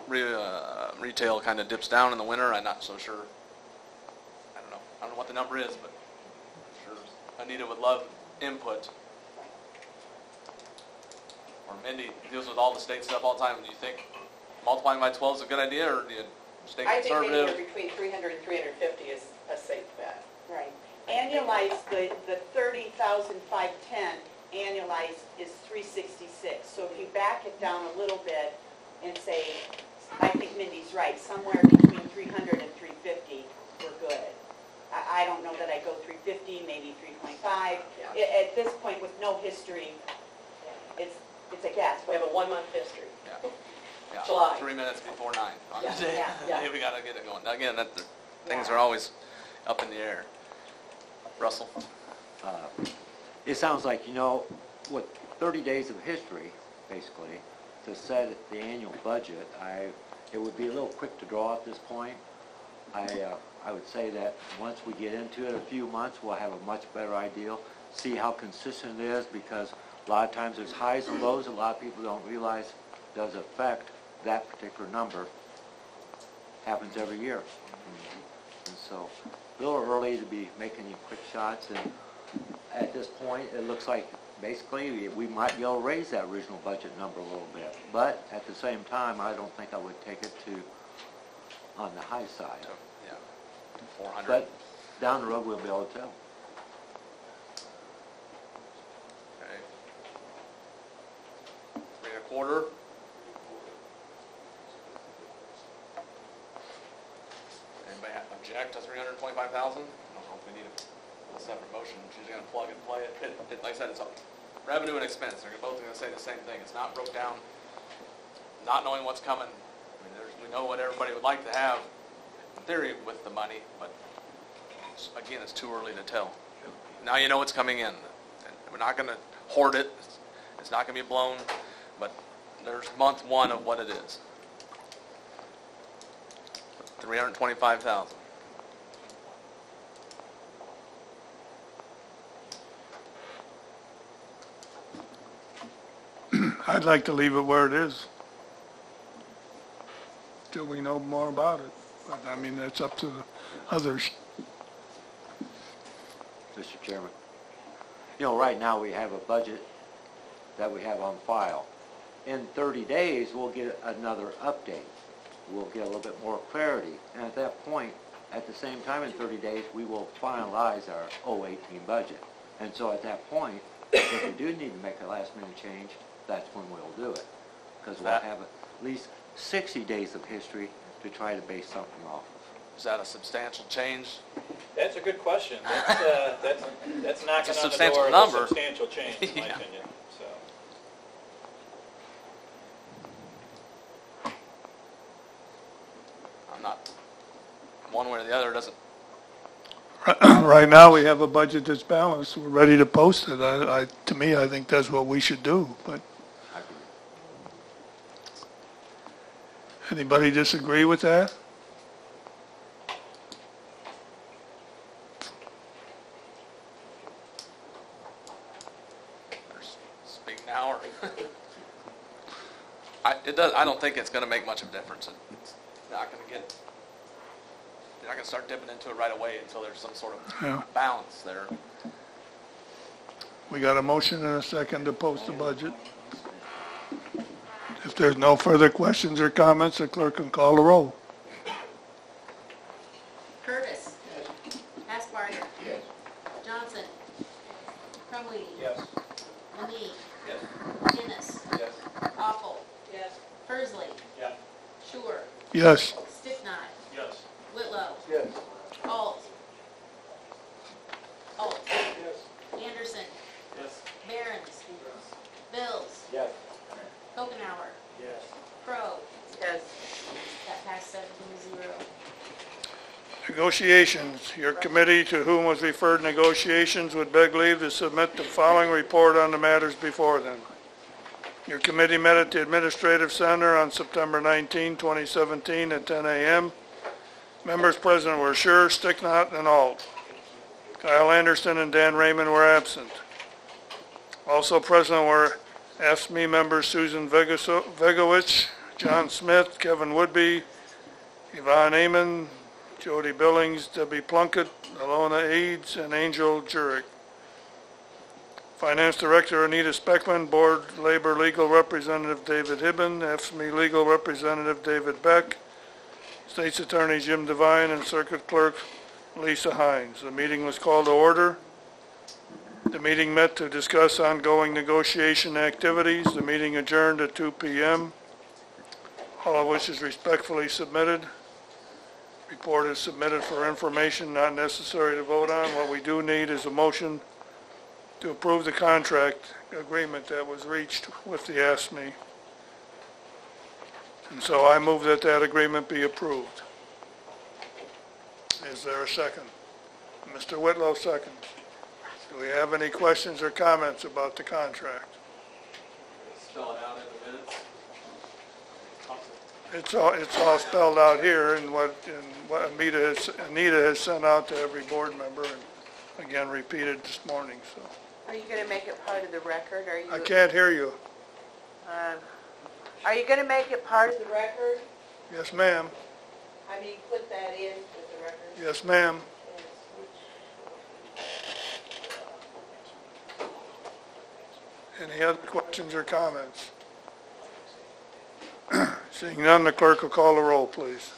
retail kind of dips down in the winter. I'm not so sure. I don't know what the number is, but I'm sure Anita would love input. Or Mindy deals with all the state stuff all the time. Do you think multiplying by 12 is a good idea, or do you stay I think conservative? anywhere between 300 and 350 is a safe bet. Right. Annualized, the 30,510 annualized is 366. So if you back it down a little bit and say, I think Mindy's right, somewhere between 300 and 350, we're good. I don't know that I go 350, maybe 325. Yeah. At this point, with no history, it's a guess. We have a 1-month history. Yeah, July. 3 minutes before 9. On Yeah, the day. yeah. Hey, we got to get it going. Again, things are always up in the air. Russell? It sounds like, with 30 days of history, basically, to set the annual budget, it would be a little quick to draw at this point. I would say that once we get into it a few months, we'll have a much better idea, see how consistent it is, because a lot of times there's highs and lows. A lot of people don't realize does affect that particular number. Happens every year. And so a little early to be making any quick shots, and at this point it looks like basically we might be able to raise that original budget number a little bit, but at the same time I don't think I would take it to on the high side. Yeah, 400. But down the road we'll be able to tell. Okay. 3 1/4. Anybody object to 325,000? I don't know if we need a separate motion. She's going to plug and play it. Like I said, it's revenue and expense. They're both going to say the same thing. It's not broke down. Not knowing what's coming. I mean, we know what everybody would like to have in theory with the money, but again, it's too early to tell. Now you know what's coming in. And we're not going to hoard it. It's not going to be blown, but there's month 1 of what it is. 325,000. I'd like to leave it where it is till we know more about it. But I mean, that's up to the others. Mr. Chairman. Right now we have a budget that we have on file. In 30 days, we'll get another update. We'll get a little bit more clarity. And at that point, at the same time in 30 days, we will finalize our 018 budget. And so at that point, if we do need to make a last minute change, that's when we'll do it. Because we'll have at least 60 days of history to try to base something off of. Is that a substantial change? That's a good question. That's knocking It's a on the substantial door of number. a substantial change, in my Yeah. opinion. So, I'm not, one way or the other doesn't. Right now, we have a budget that's balanced. We're ready to post it. To me, I think that's what we should do, but anybody disagree with that? Speak now or? I don't think it's going to make much of a difference. It's not going to get, you're not going to start dipping into it right away until there's some sort of balance there. We got a motion and a second to post the budget. If there's no further questions or comments, the clerk can call the roll. Curtis. Hasbarger. Yes. Johnson. Crumley. yes. Manee. Yes. Dennis. Yes. Awful. Yes. Persley. Yeah. Sure. Yes. Sticknot. Yes. Whitlow. Yes. Alt. Alt. Yes. Anderson. Yes. Barons. Bills. Yes. Okenauer. Yes. Crow. Yes. That passed 7-0. Negotiations. Your committee, to whom was referred negotiations, would beg leave to submit the following report on the matters before them. Your committee met at the Administrative Center on September 19, 2017 at 10 a.m. Members present were Sure, Sticknot, and Alt. Kyle Anderson and Dan Raymond were absent. Also present were AFSCME members Susan Vegovich, John Smith, Kevin Woodby, Yvonne Amon, Jody Billings, Debbie Plunkett, Alona Eads, and Angel Jurek. Finance Director Anita Speckman, Board Labor Legal Representative David Hibben, FSME Legal Representative David Beck, State's Attorney Jim Devine, and Circuit Clerk Lisa Hines. The meeting was called to order. The meeting met to discuss ongoing negotiation activities. The meeting adjourned at 2 p.m. All of which is respectfully submitted. Report is submitted for information, not necessary to vote on. What we do need is a motion to approve the contract agreement that was reached with the ASME. And so I move that that agreement be approved. Is there a second? Mr. Whitlow seconds. Do we have any questions or comments about the contract? Spell it out in the minutes. It's all spelled out here in what Anita has sent out to every board member and again repeated this morning, so. Are you going to make it part of the record? I can't hear you. Are you going to make it part of the record? Yes, ma'am. I mean, put that in with the record? Yes, ma'am. Any other questions or comments? Seeing none, the clerk will call the roll, please.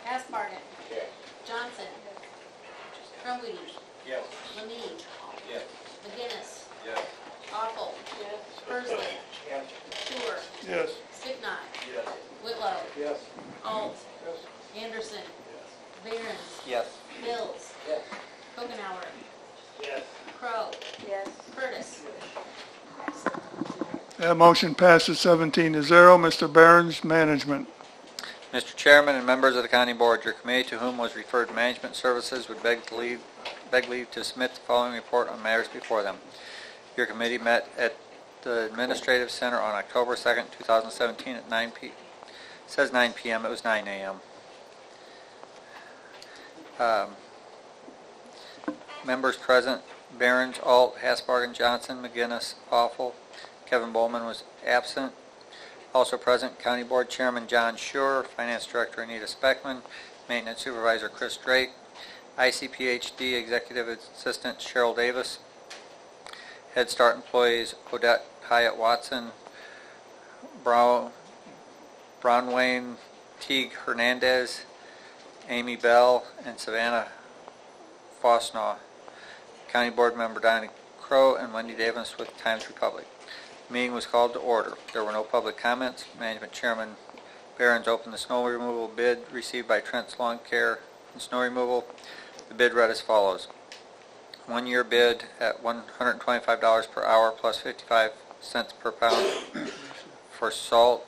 Aspargan. Johnson. Trumweed. Yes. Lamine. Yes. McGinnis. Yes. Awful. Persley. Yes. Stewart. Yes. Sticknot. Yes. Whitlow. Yes. Alt. Anderson. Behrens. Yes. Bills. Yes. Kokenauer. Yes. Crow. Yes. Curtis. That motion passes 17-0. Mr. Behrens, management. Mr. Chairman and members of the County Board, your committee to whom was referred management services would beg leave to submit the following report on matters before them. Your committee met at the Administrative Center on October 2nd, 2017 at 9 p.m. It says 9 p.m. It was 9 a.m. Members present: Behrens, Alt, Hasbargen, Johnson, McGinnis, Awful. Kevin Bowman was absent. Also present: County Board Chairman John Schur, Finance Director Anita Speckman, Maintenance Supervisor Chris Drake, ICPHD Executive Assistant Cheryl Davis, Head Start employees Odette Hyatt Watson, Brownwayne Teague Hernandez, Amy Bell, and Savannah Fosnaw. County Board Member Donnie Crow and Wendy Davis with Times Republic. The meeting was called to order. There were no public comments. Management Chairman Behrens opened the snow removal bid received by Trent's Lawn Care and Snow Removal. The bid read as follows. 1-year bid at $125 per hour plus 55 cents per pound for salt,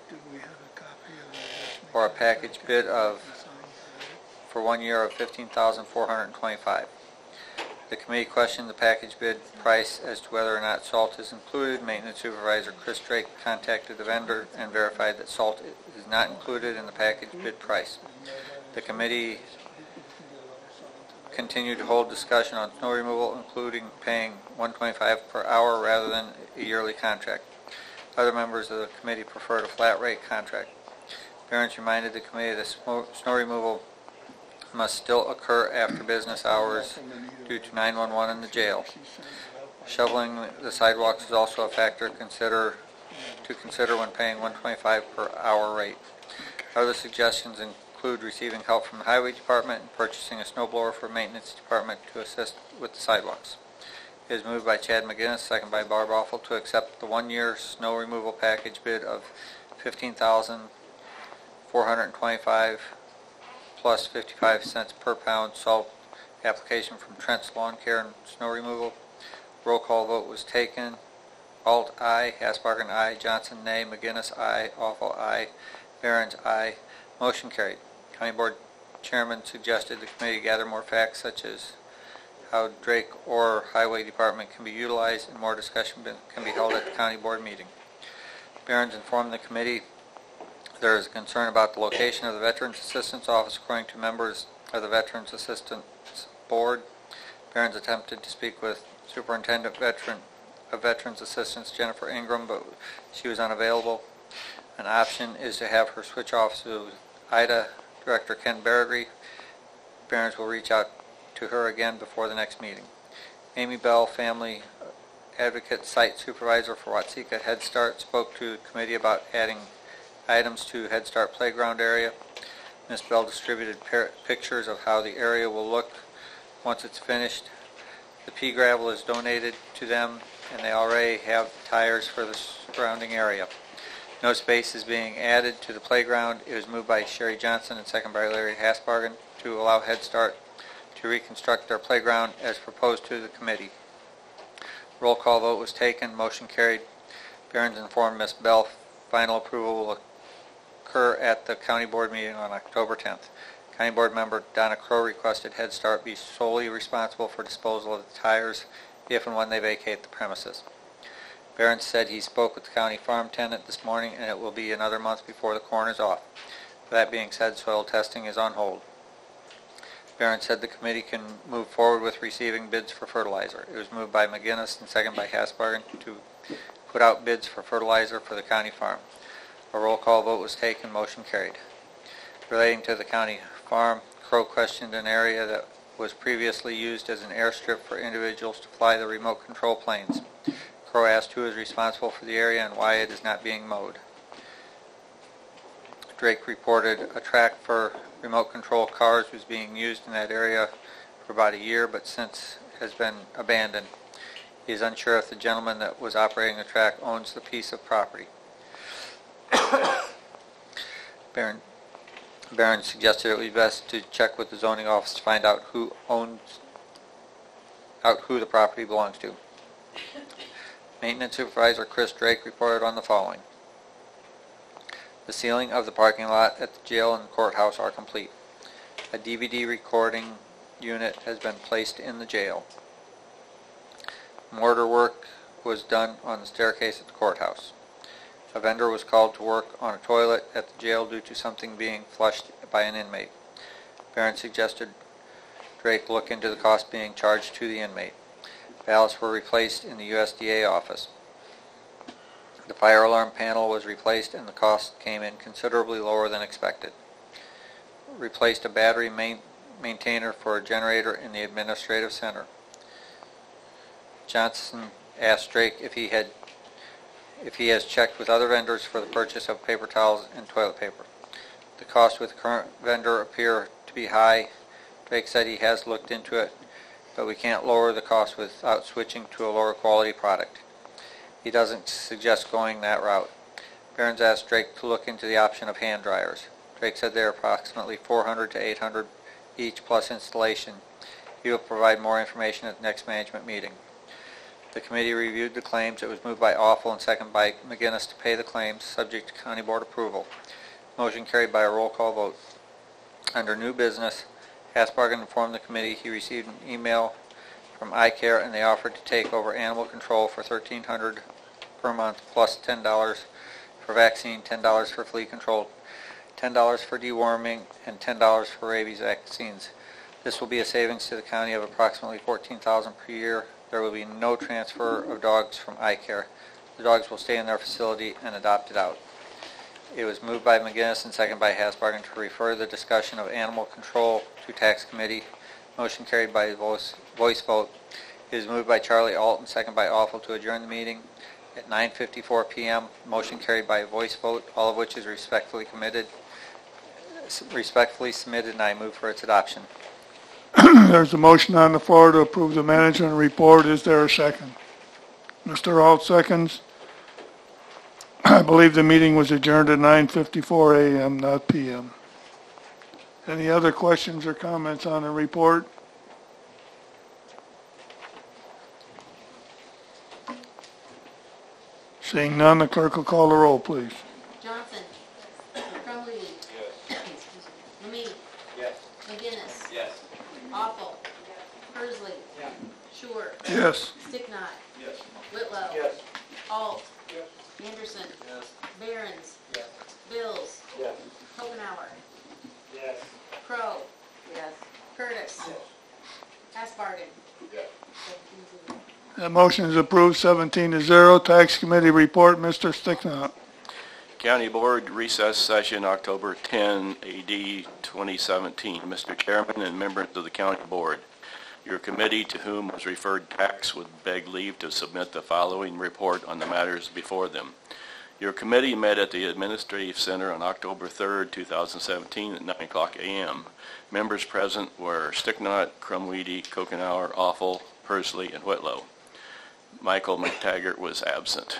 or a package bid for 1 year of $15,425. The committee questioned the package bid price as to whether or not salt is included. Maintenance Supervisor Chris Drake contacted the vendor and verified that salt is not included in the package bid price. The committee continued to hold discussion on snow removal, including paying $125 per hour rather than a yearly contract. Other members of the committee preferred a flat rate contract. Behrens reminded the committee that snow removal must still occur after business hours due to 911 in the jail. Shoveling the sidewalks is also a factor to consider when paying $125 per hour rate. Other suggestions include receiving help from the Highway Department and purchasing a snowblower for Maintenance Department to assist with the sidewalks. It is moved by Chad McGinnis, second by Barb Awful, to accept the 1-year snow removal package bid of $15,425 plus 55 cents per pound salt application from Trent's Lawn Care and Snow Removal. Roll call vote was taken. Alt, aye. Hasbargen, aye. Johnson, nay. McGinnis, aye. Awful, aye. Behrens, aye. Motion carried. County Board Chairman suggested the committee gather more facts such as how Drake or Highway Department can be utilized, and more discussion can be held at the County Board meeting. Behrens informed the committee there is a concern about the location of the Veterans Assistance Office. According to members of the Veterans Assistance Board, Behrens attempted to speak with Superintendent of Veterans Assistance Jennifer Ingram, but she was unavailable. An option is to have her switch off to IDA Director Ken Berry. Parents will reach out to her again before the next meeting. Amy Bell, Family Advocate Site Supervisor for Watsika Head Start, spoke to the committee about adding items to Head Start playground area. Ms. Bell distributed pictures of how the area will look once it's finished. The pea gravel is donated to them, and they already have tires for the surrounding area. No space is being added to the playground. It was moved by Sherry Johnson and second by Larry Hasbargen to allow Head Start to reconstruct their playground as proposed to the committee. Roll call vote was taken. Motion carried. Behrens informed Ms. Bell final approval will occur at the county board meeting on October 10th. County board member Donna Crow requested Head Start be solely responsible for disposal of the tires if and when they vacate the premises. Behrens said he spoke with the county farm tenant this morning and it will be another month before the corn is off. That being said, soil testing is on hold. Behrens said the committee can move forward with receiving bids for fertilizer. It was moved by McGinnis and second by Hasbargen to put out bids for fertilizer for the county farm. A roll call vote was taken. Motion carried. Relating to the county farm, Crow questioned an area that was previously used as an airstrip for individuals to fly the remote control planes. Crow asked who is responsible for the area and why it is not being mowed. Drake reported a track for remote control cars was being used in that area for about a year, but since has been abandoned. He is unsure if the gentleman that was operating the track owns the piece of property. Barron suggested it would be best to check with the zoning office to find out who the property belongs to. Maintenance Supervisor Chris Drake reported on the following. The ceiling of the parking lot at the jail and courthouse are complete. A DVD recording unit has been placed in the jail. Mortar work was done on the staircase at the courthouse. A vendor was called to work on a toilet at the jail due to something being flushed by an inmate. Barron suggested Drake look into the cost being charged to the inmate. Ballots were replaced in the USDA office. The fire alarm panel was replaced and the cost came in considerably lower than expected. Replaced a battery maintainer for a generator in the administrative center. Johnson asked Drake if he has checked with other vendors for the purchase of paper towels and toilet paper. The costs with the current vendor appear to be high. Drake said he has looked into it, but we can't lower the cost without switching to a lower quality product. He doesn't suggest going that route. Barron's asked Drake to look into the option of hand dryers. Drake said they are approximately $400 to $800 each plus installation. He will provide more information at the next management meeting. The committee reviewed the claims. It was moved by Awful and second by McGinnis to pay the claims, subject to county board approval. Motion carried by a roll call vote. Under new business, Hasbargen informed the committee he received an email from iCare and they offered to take over animal control for $1,300 per month plus $10 for vaccine, $10 for flea control, $10 for deworming, and $10 for rabies vaccines. This will be a savings to the county of approximately $14,000 per year. There will be no transfer of dogs from iCare. The dogs will stay in their facility and adopted out. It was moved by McGinnis and seconded by Hasbargen to refer the discussion of animal control to tax committee. Motion carried by voice vote. It is moved by Charlie Alton, seconded by Awful to adjourn the meeting at 9:54 p.m. Motion carried by voice vote, all of which is respectfully submitted, and I move for its adoption. There's a motion on the floor to approve the management report. Is there a second? Mr. Alt seconds. I believe the meeting was adjourned at 9:54 a.m., not p.m. Any other questions or comments on the report? Seeing none, the clerk will call the roll, please. Johnson. Crumley. Yes. Lemay. Yes. McGinnis. Yes. Awful. Persley. Yes. Shore. Yes. Sticknot. Yes. Whitlow. Yes. Alt. Yes. Anderson. Yes. Behrens. Yes. Bills. Yes. Hogenauer. Yes. Crow. Yes. Curtis. Hasbargen. Yes. The motion is approved 17-0. Tax Committee report, Mr. Sticknot. County Board recess session, October 10, AD 2017. Mr. Chairman and members of the County Board, your committee to whom was referred tax would beg leave to submit the following report on the matters before them. Your committee met at the Administrative Center on October 3, 2017 at 9 o'clock a.m. Members present were Sticknot, Crumweedy, Kokenauer, Offal, Persley, and Whitlow. Michael McTaggart was absent.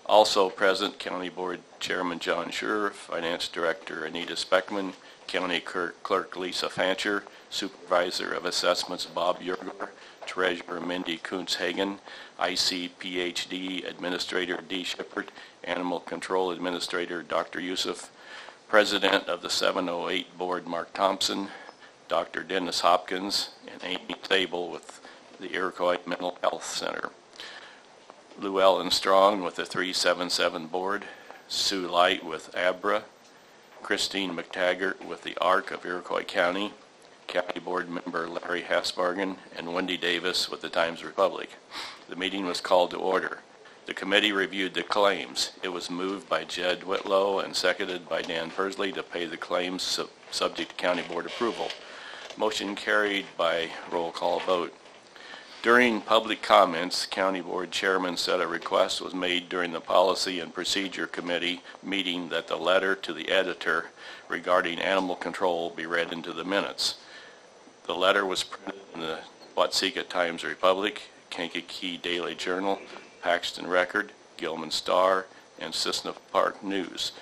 Also present, County Board Chairman John Schur, Finance Director Anita Speckman, County Clerk Lisa Fancher, Supervisor of Assessments Bob Yerger, Treasurer Mindy Kuntz-Hagen, IC/PhD Administrator D. Shippert, Animal Control Administrator Dr. Yusuf, President of the 708 Board Mark Thompson, Dr. Dennis Hopkins, and Amy Sable with the Iroquois Mental Health Center. Llewellyn Strong with the 377 Board, Sue Light with ABRA, Christine McTaggart with the ARC of Iroquois County, County Board Member Larry Hasbargen, and Wendy Davis with the Times-Republic. The meeting was called to order. The committee reviewed the claims. It was moved by Jed Whitlow and seconded by Dan Persley to pay the claims subject to County Board approval. Motion carried by roll call vote. During public comments, County Board Chairman said a request was made during the Policy and Procedure Committee meeting that the letter to the editor regarding animal control be read into the minutes. The letter was printed in the Watseka Times-Republic, Kankakee Daily Journal, Paxton Record, Gilman Star, and Cissna Park News.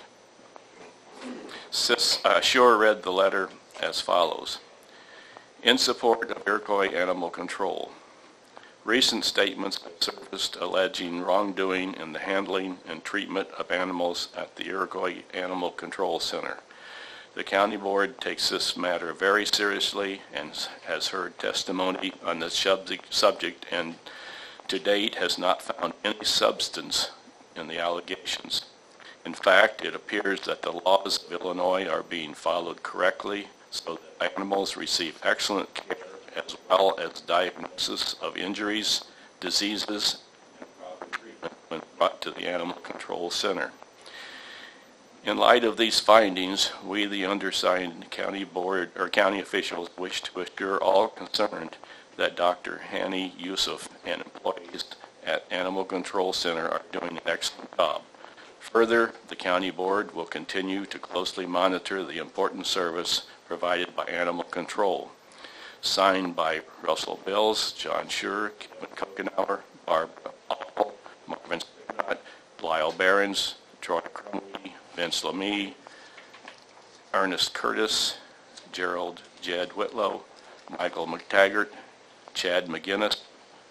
Schur read the letter as follows. In support of Iroquois animal control, recent statements have surfaced alleging wrongdoing in the handling and treatment of animals at the Iroquois Animal Control Center. The County Board takes this matter very seriously and has heard testimony on this subject and to date has not found any substance in the allegations. In fact, it appears that the laws of Illinois are being followed correctly so that animals receive excellent care as well as diagnosis of injuries, diseases, and proper treatment when brought to the Animal Control Center. In light of these findings, we, the undersigned county board or county officials, wish to assure all concerned that Dr. Hani Yusuf and employees at Animal Control Center are doing an excellent job. Further, the county board will continue to closely monitor the important service provided by Animal Control. Signed by Russell Bills, John Schur, Kevin Kokenauer, Barbara Appel, Marvin Sticknot, Lyle Behrens, Troy Crumley, Vince Lemie, Ernest Curtis, Gerald Jed Whitlow, Michael McTaggart, Chad McGinnis,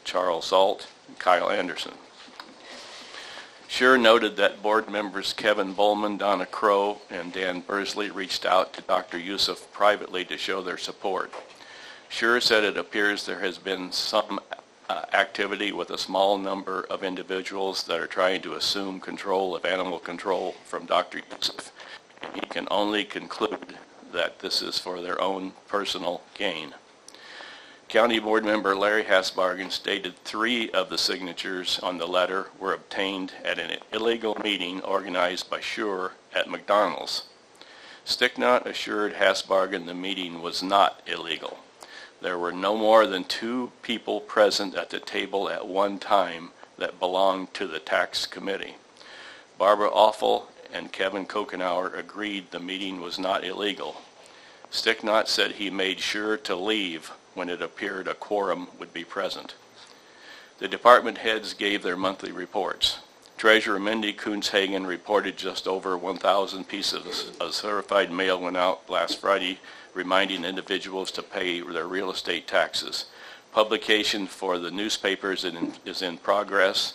Charles Zalt, and Kyle Anderson. Schur noted that board members Kevin Bowman, Donna Crow, and Dan Bursley reached out to Dr. Yusuf privately to show their support. Schur said it appears there has been some activity with a small number of individuals that are trying to assume control of animal control from Dr. Yusuf, and he can only conclude that this is for their own personal gain. County Board Member Larry Hasbargen stated 3 of the signatures on the letter were obtained at an illegal meeting organized by Schur at McDonald's. Sticknot assured Hasbargen the meeting was not illegal. There were no more than 2 people present at the table at one time that belonged to the tax committee. Barbara Offal and Kevin Kokenauer agreed the meeting was not illegal. Sticknot said he made sure to leave when it appeared a quorum would be present. The department heads gave their monthly reports. Treasurer Mindy Kuntz-Hagen reported just over 1,000 pieces of certified mail went out last Friday, reminding individuals to pay their real estate taxes. Publication for the newspapers is in process,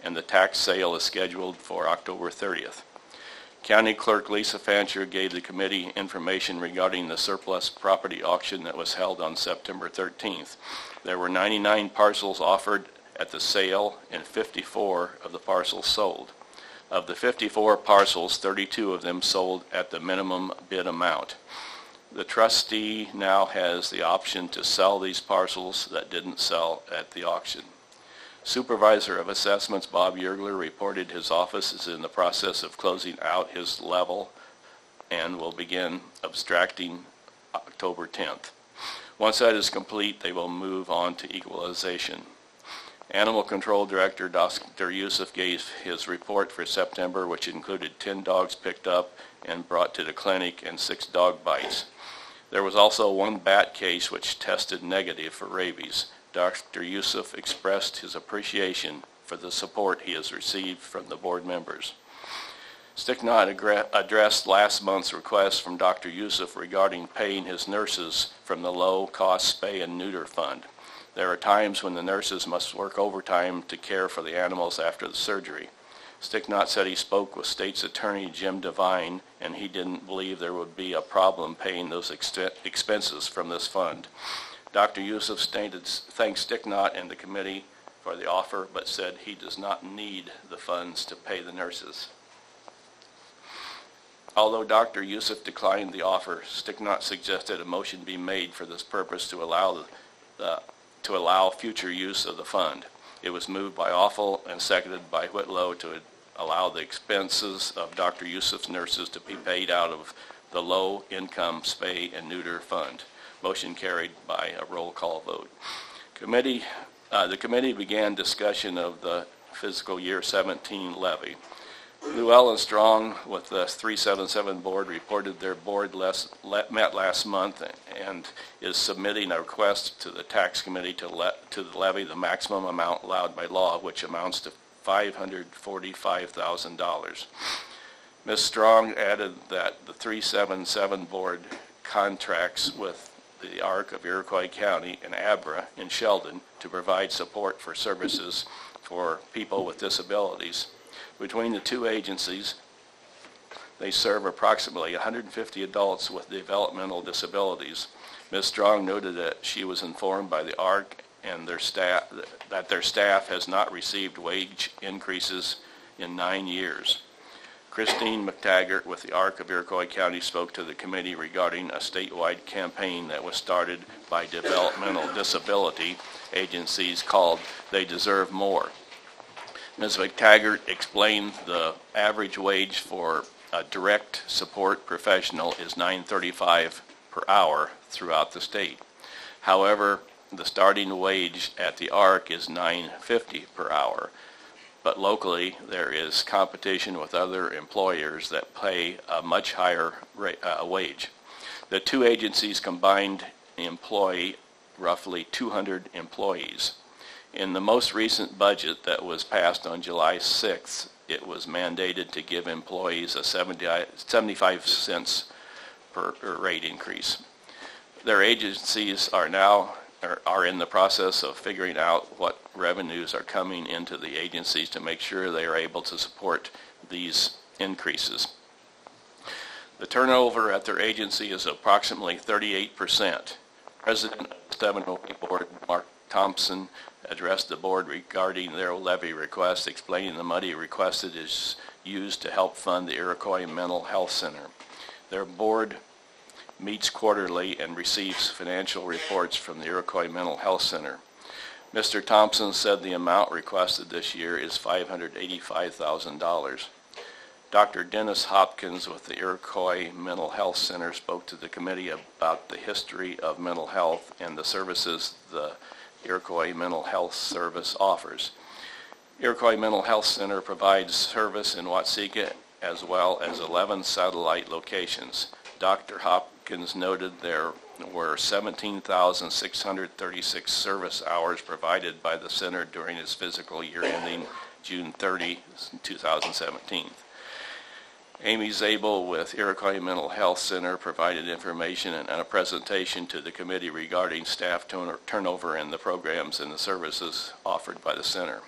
and the tax sale is scheduled for October 30th. County Clerk Lisa Fancher gave the committee information regarding the surplus property auction that was held on September 13th. There were 99 parcels offered at the sale and 54 of the parcels sold. Of the 54 parcels, 32 of them sold at the minimum bid amount. The trustee now has the option to sell these parcels that didn't sell at the auction. Supervisor of Assessments Bob Yergler reported his office is in the process of closing out his level and will begin abstracting October 10th. Once that is complete, they will move on to equalization. Animal Control Director Dr. Youssef gave his report for September, which included 10 dogs picked up and brought to the clinic and 6 dog bites. There was also 1 bat case which tested negative for rabies. Dr. Youssef expressed his appreciation for the support he has received from the board members. Sticknot addressed last month's request from Dr. Youssef regarding paying his nurses from the low-cost spay and neuter fund. There are times when the nurses must work overtime to care for the animals after the surgery. Sticknot said he spoke with State's Attorney Jim Devine, and he didn't believe there would be a problem paying those expenses from this fund. Dr. Youssef thanked Sticknot and the committee for the offer, but said he does not need the funds to pay the nurses. Although Dr. Youssef declined the offer, Sticknot suggested a motion be made for this purpose to allow future use of the fund. It was moved by Offal and seconded by Whitlow to allow the expenses of Dr. Youssef's nurses to be paid out of the low-income spay and neuter fund. Motion carried by a roll call vote. The committee began discussion of the fiscal year 17 levy. Llewellyn Strong with the 377 board reported their board met last month and is submitting a request to the tax committee to levy the maximum amount allowed by law, which amounts to $545,000. Ms. Strong added that the 377 board contracts with the ARC of Iroquois County and ABRA in Sheldon to provide support for services for people with disabilities. Between the two agencies, they serve approximately 150 adults with developmental disabilities. Ms. Strong noted that she was informed by the ARC and their staff that their staff has not received wage increases in 9 years. Christine McTaggart with the ARC of Iroquois County spoke to the committee regarding a statewide campaign that was started by developmental disability agencies called They Deserve More. Ms. McTaggart explained the average wage for a direct support professional is $9.35 per hour throughout the state. However, the starting wage at the ARC is $9.50 per hour, but locally there is competition with other employers that pay a much higher wage. The two agencies combined employ roughly 200 employees. In the most recent budget that was passed on July 6th, it was mandated to give employees a 75 cents per rate increase. Their agencies are in the process of figuring out what revenues are coming into the agencies to make sure they are able to support these increases. The turnover at their agency is approximately 38%. President of the Stevens Board, Mark Thompson, addressed the board regarding their levy request, explaining the money requested is used to help fund the Iroquois Mental Health Center. Their board meets quarterly and receives financial reports from the Iroquois Mental Health Center. Mr. Thompson said the amount requested this year is $585,000. Dr. Dennis Hopkins with the Iroquois Mental Health Center spoke to the committee about the history of mental health and the services the Iroquois Mental Health Service offers. Iroquois Mental Health Center provides service in Watseka as well as 11 satellite locations. Dr. Hopkins noted there were 17,636 service hours provided by the center during its fiscal year ending June 30, 2017. Amy Zabel with Iroquois Mental Health Center provided information and a presentation to the committee regarding staff turnover and the programs and the services offered by the center.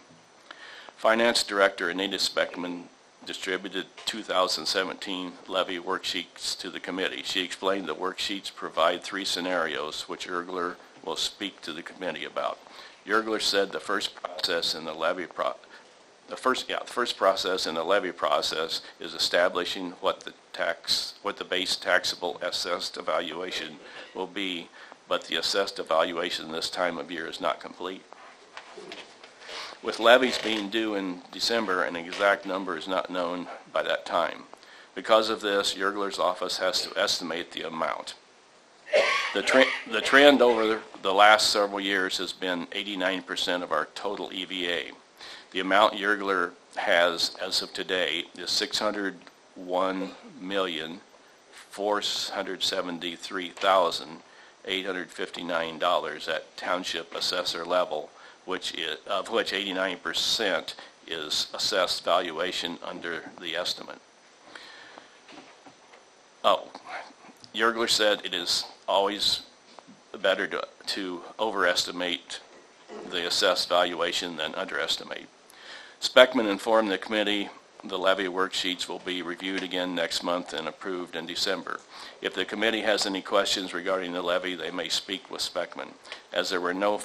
Finance Director Anita Speckman distributed 2017 levy worksheets to the committee. She explained the worksheets provide 3 scenarios, which Yergler will speak to the committee about. Yergler said the first process in the levy process is establishing what the base taxable assessed evaluation will be, but the assessed evaluation this time of year is not complete. With levies being due in December, an exact number is not known by that time. Because of this, Yergler's office has to estimate the amount. The trend over the last several years has been 89% of our total EVA. The amount Yergler has as of today is $601,473,859 at township assessor level, of which 89% is assessed valuation under the estimate. Yergler said it is always better to overestimate the assessed valuation than underestimate. Speckman informed the committee the levy worksheets will be reviewed again next month and approved in December. If the committee has any questions regarding the levy, they may speak with Speckman. As there were no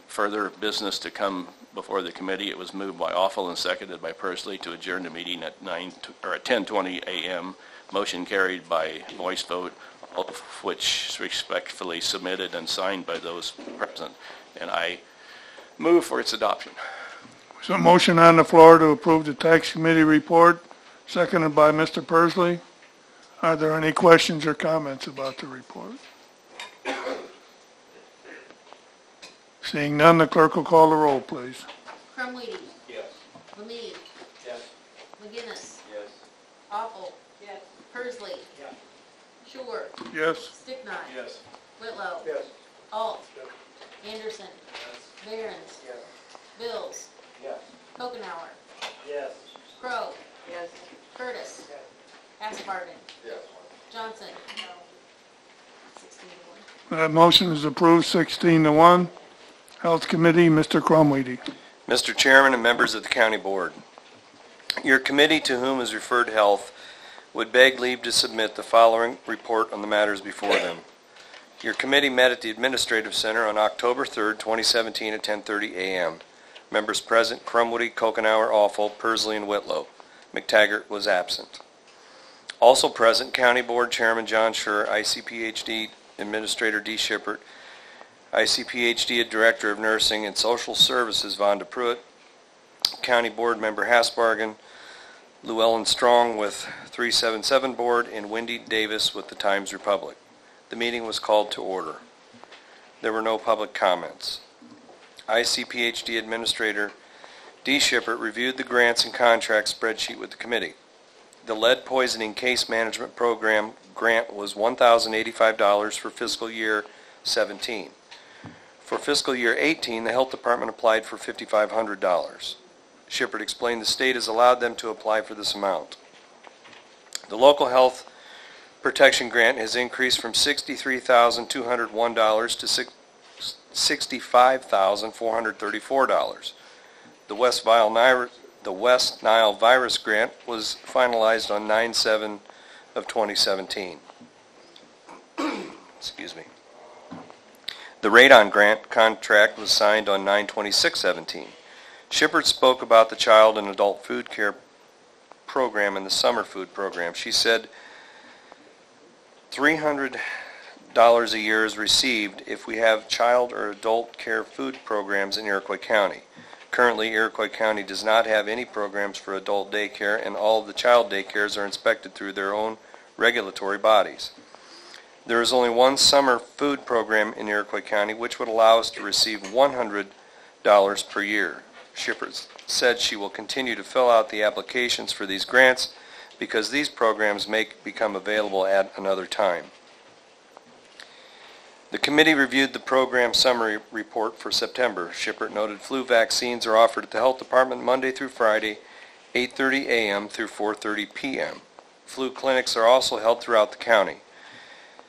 further business to come before the committee, it was moved by Awful and seconded by Persley to adjourn the meeting at 10:20 a.m. Motion carried by voice vote, all of which respectfully submitted and signed by those present. And I move for its adoption. So a motion on the floor to approve the tax committee report, seconded by Mr. Persley. Are there any questions or comments about the report? Seeing none, the clerk will call the roll, please. Crumweedy. Yes. Lamid. Yes. McGinnis. Yes. Awful. Yes. Persley. Yes. Shore. Yes. Sticknot. Yes. Whitlow. Yes. Alt. Anderson. Behrens. Yes. Bills. Yes. Kokenauer. Yes. Crow. Yes. Curtis. Asbarden. Yes. Johnson. 16 to 1. That motion is approved, 16-1. Health Committee, Mr. Crumweedy. Mr. Chairman and members of the County Board, your committee to whom is referred health would beg leave to submit the following report on the matters before them. Your committee met at the Administrative Center on October 3rd, 2017 at 10:30 a.m. Members present, Crumweedy, Kokenauer, Awful, Persley, and Whitlow. McTaggart was absent. Also present, County Board Chairman John Schur, ICPHD Administrator D. Shippert, ICPHD Director of Nursing and Social Services Vonda Pruitt, County Board Member Hasbargen, Llewellyn Strong with 377 Board, and Wendy Davis with the Times Republic. The meeting was called to order. There were no public comments. ICPHD Administrator D. Shippert reviewed the grants and contract spreadsheet with the committee. The lead poisoning case management program grant was $1,085 for fiscal year 17. For fiscal year 18, the Health Department applied for $5,500. Shippert explained the state has allowed them to apply for this amount. The local health protection grant has increased from $63,201 to $65,434. The West Nile virus grant was finalized on 9/7 of 2017. Excuse me. The Radon grant contract was signed on 9/26/17. Shippert spoke about the child and adult food care program and the summer food program. She said $300 a year is received if we have child or adult care food programs in Iroquois County. Currently, Iroquois County does not have any programs for adult daycare, and all of the child daycares are inspected through their own regulatory bodies. There is only one summer food program in Iroquois County, which would allow us to receive $100 per year. Shippert said she will continue to fill out the applications for these grants because these programs may become available at another time. The committee reviewed the program summary report for September. Shippert noted flu vaccines are offered at the Health Department Monday through Friday, 8:30 a.m. through 4:30 p.m. Flu clinics are also held throughout the county.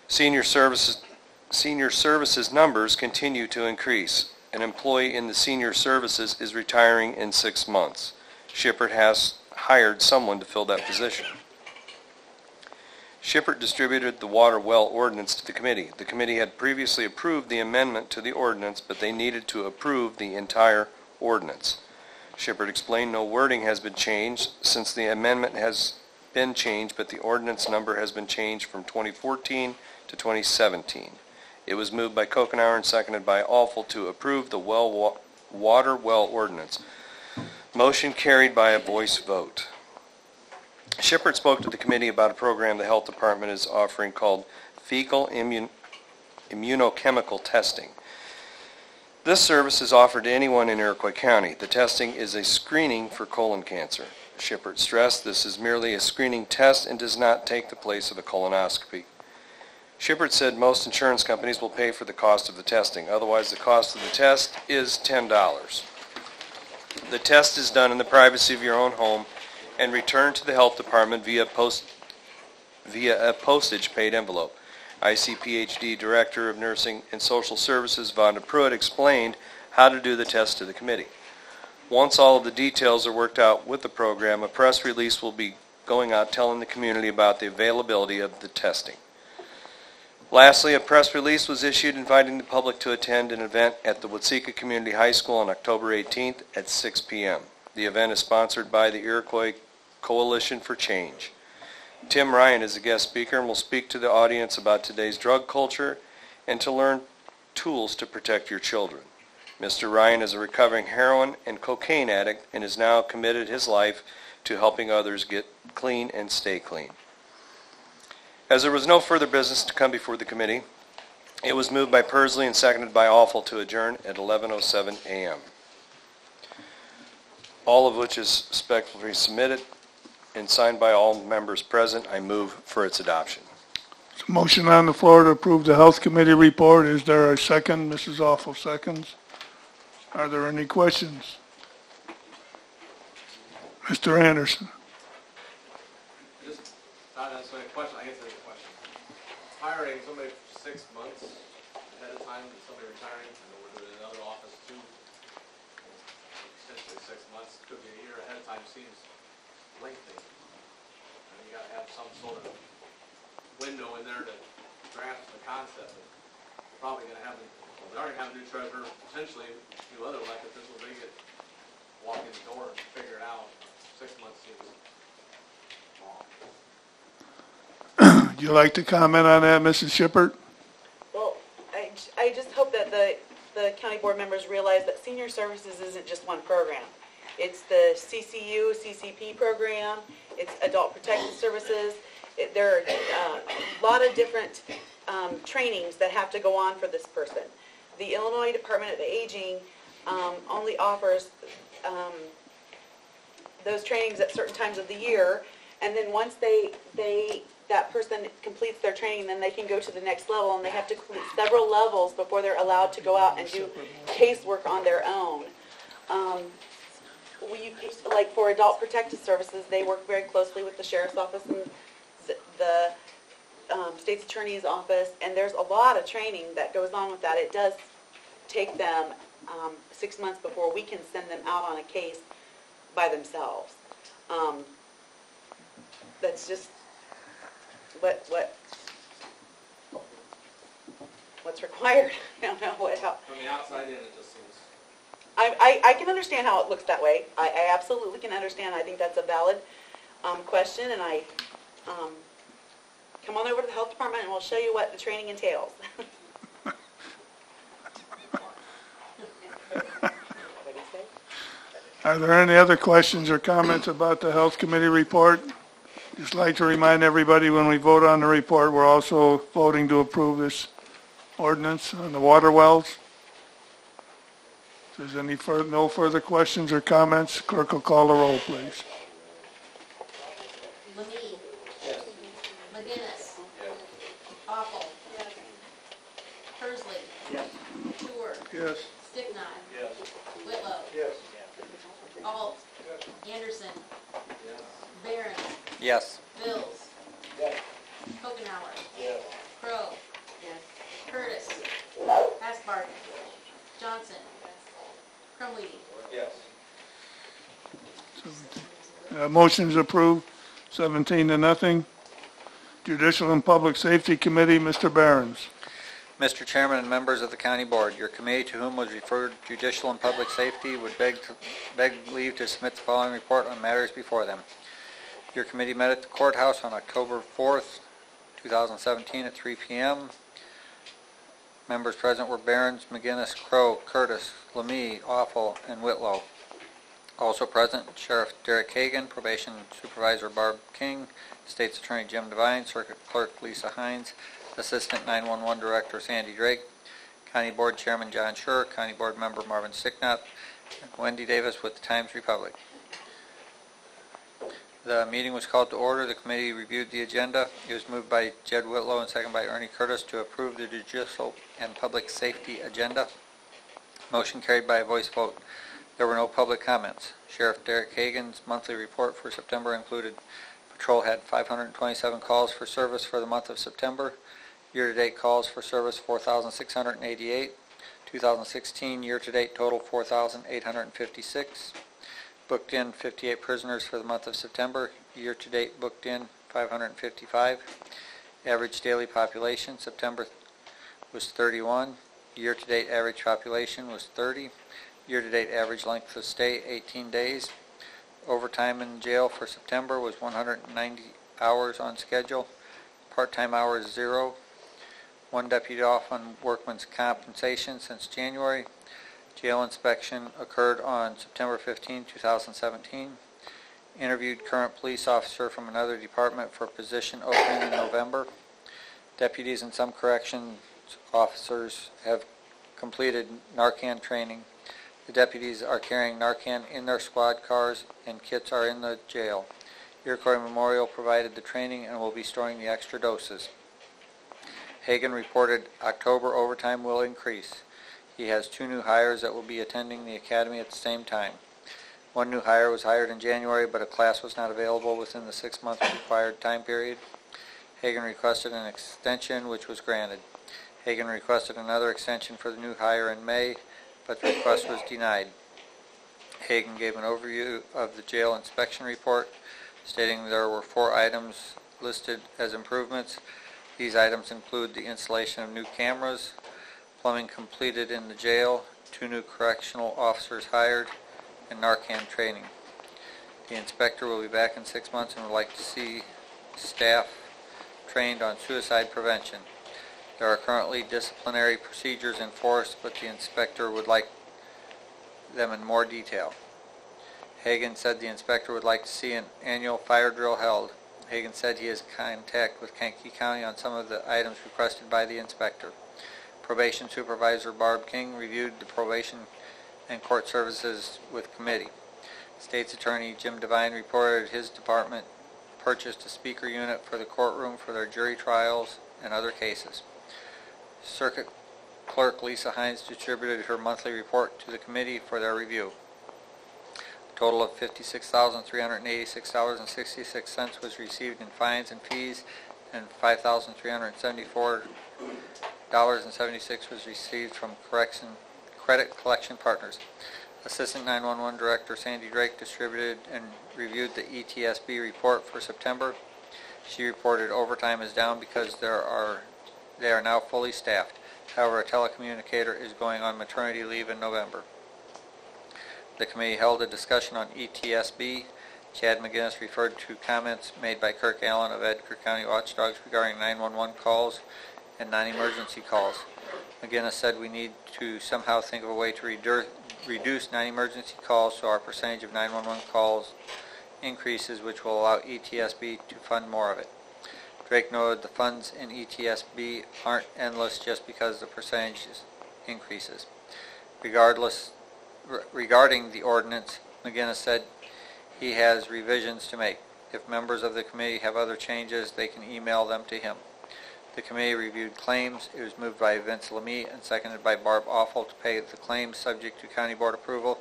Senior services numbers continue to increase. An employee in the senior services is retiring in 6 months. Shippert has hired someone to fill that position. Shippert distributed the water well ordinance to the committee. The committee had previously approved the amendment to the ordinance, but they needed to approve the entire ordinance. Shippert explained no wording has been changed since the amendment has been changed, but the ordinance number has been changed from 2014 to 2017. It was moved by Kokenauer and seconded by Awful to approve the water well ordinance. Motion carried by a voice vote. Shippert spoke to the committee about a program the health department is offering called fecal immunochemical testing. This service is offered to anyone in Iroquois County. The testing is a screening for colon cancer. Shippert stressed this is merely a screening test and does not take the place of a colonoscopy. Shippert said most insurance companies will pay for the cost of the testing. Otherwise, the cost of the test is $10. The test is done in the privacy of your own home and returned to the health department via a postage-paid envelope. ICPHD Director of Nursing and Social Services Vonda Pruitt explained how to do the test to the committee. Once all of the details are worked out with the program, a press release will be going out telling the community about the availability of the testing. Lastly, a press release was issued inviting the public to attend an event at the Watseka Community High School on October 18th at 6 p.m. The event is sponsored by the Iroquois Coalition for Change. Tim Ryan is a guest speaker and will speak to the audience about today's drug culture and to learn tools to protect your children. Mr. Ryan is a recovering heroin and cocaine addict and has now committed his life to helping others get clean and stay clean. As there was no further business to come before the committee, it was moved by Persley and seconded by Awful to adjourn at 11:07 a.m. All of which is respectfully submitted and signed by all members present. I move for its adoption. There's a motion on the floor to approve the Health Committee report. Is there a second? Mrs. Awful seconds. Are there any questions? Mr. Anderson. Just not necessarily a question, I guess there's a question. Hiring somebody for 6 months ahead of time, somebody retiring, and then we're doing another office too, essentially 6 months, could be a year ahead of time, seems lengthy. And you gotta have some sort of window in there to grasp the concept. We're probably gonna have, we already have a new treasurer, potentially new other elected officials, they get walk in the door and figure it out. 6 months seems long. Would you like to comment on that, Mrs. Shippert? Well, I just hope that the county board members realize that senior services isn't just one program. It's the CCU, CCP program, it's adult protective services. There are a lot of different trainings that have to go on for this person. The Illinois Department of Aging only offers those trainings at certain times of the year, and then once that person completes their training, then they can go to the next level, and they have to complete several levels before they're allowed to go out and do casework on their own. Like for adult protective services, they work very closely with the sheriff's office and the state's attorney's office, and there's a lot of training that goes on with that. It does take them 6 months before we can send them out on a case by themselves. That's just what's required. I don't know how. From the outside in, it just seems. I can understand how it looks that way. I absolutely can understand. I think that's a valid question, and I come on over to the health department and we'll show you what the training entails. Are there any other questions or comments about the Health Committee report? Just like to remind everybody, when we vote on the report, we're also voting to approve this ordinance on the water wells. If there's any no further questions or comments, clerk will call the roll, please. Lemay. Yes. McGinnis. Yes. Awful. Yes. Persley. Yes. Stewart. Yes. Sticknot. Yes. Whitlow. Yes. Alt. Anderson. Yes. Barron. Yes. Bills. Yes. Hokenhour. Yes. Crow. Yes. Curtis. Asbarden. Johnson. Crumweedy. Yes. Motion's approved, 17-0. Judicial and Public Safety Committee, Mr. Behrens. Mr. Chairman and members of the County Board, your committee to whom was referred Judicial and Public Safety would beg leave to submit the following report on matters before them. Your committee met at the courthouse on October 4th, 2017 at 3 p.m. Members present were Behrens, McGinnis, Crow, Curtis, Lemay, Awful, and Whitlow. Also present, Sheriff Derek Hagan, Probation Supervisor Barb King, State's Attorney Jim Devine, Circuit Clerk Lisa Hines, Assistant 911 Director Sandy Drake, County Board Chairman John Schur, County Board Member Marvin Sticknott, and Wendy Davis with the Times Republic. The meeting was called to order. The committee reviewed the agenda. It was moved by Jed Whitlow and seconded by Ernie Curtis to approve the judicial and public safety agenda. Motion carried by a voice vote. There were no public comments. Sheriff Derek Hagan's monthly report for September included patrol had 527 calls for service for the month of September. Year-to-date calls for service 4,688. 2016 year-to-date total 4,856. Booked in 58 prisoners for the month of September. Year-to-date booked in 555. Average daily population September was 31. Year-to-date average population was 30. Year-to-date average length of stay 18 days. Overtime in jail for September was 190 hours on schedule. Part-time hours 0. One deputy off on workman's compensation since January. Jail inspection occurred on September 15, 2017. Interviewed current police officer from another department for position opening in November. Deputies and some corrections officers have completed Narcan training. The deputies are carrying Narcan in their squad cars and kits are in the jail. Iroquois Memorial provided the training and will be storing the extra doses. Hagan reported October overtime will increase. He has 2 new hires that will be attending the academy at the same time. One new hire was hired in January, but a class was not available within the 6-month required time period. Hagan requested an extension, which was granted. Hagan requested another extension for the new hire in May, but the request was denied. Hagan gave an overview of the jail inspection report, stating there were 4 items listed as improvements. These items include the installation of new cameras, plumbing completed in the jail, 2 new correctional officers hired, and Narcan training. The inspector will be back in 6 months and would like to see staff trained on suicide prevention. There are currently disciplinary procedures enforced, but the inspector would like them in more detail. Hagan said the inspector would like to see an annual fire drill held. Hagan said he is in contact with Kankakee County on some of the items requested by the inspector. Probation Supervisor Barb King reviewed the probation and court services with committee. State's Attorney Jim Devine reported his department purchased a speaker unit for the courtroom for their jury trials and other cases. Circuit Clerk Lisa Hines distributed her monthly report to the committee for their review. A total of $56,386.66 was received in fines and fees, and $5,374.76 was received from credit collection partners. Assistant 911 Director Sandy Drake distributed and reviewed the ETSB report for September. She reported overtime is down because they are now fully staffed. However, a telecommunicator is going on maternity leave in November. The committee held a discussion on ETSB. Chad McGinnis referred to comments made by Kirk Allen of Edgar County Watchdogs regarding 911 calls and non-emergency calls. McGinnis said we need to somehow think of a way to reduce non-emergency calls so our percentage of 911 calls increases, which will allow ETSB to fund more of it. Drake noted the funds in ETSB aren't endless just because the percentage increases. Regarding the ordinance, McGinnis said he has revisions to make. If members of the committee have other changes, they can email them to him. The committee reviewed claims. It was moved by Vince Lemie and seconded by Barb Offal to pay the claims subject to county board approval.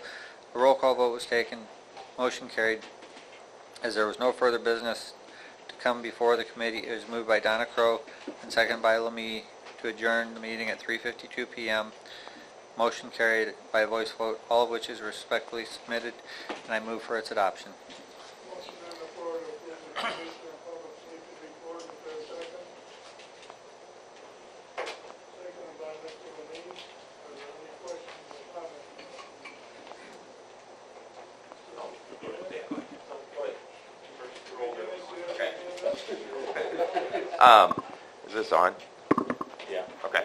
A roll call vote was taken. Motion carried. As there was no further business to come before the committee, it was moved by Donna Crow and seconded by Lemie to adjourn the meeting at 3:52 p.m. Motion carried by a voice vote, all of which is respectfully submitted, and I move for its adoption. Motion on the floor to approve the Commissioner of Public Safety report. Is there a second? Seconded by Mr. Lemie. Are there any questions or comments? Is this on? Yeah. Okay.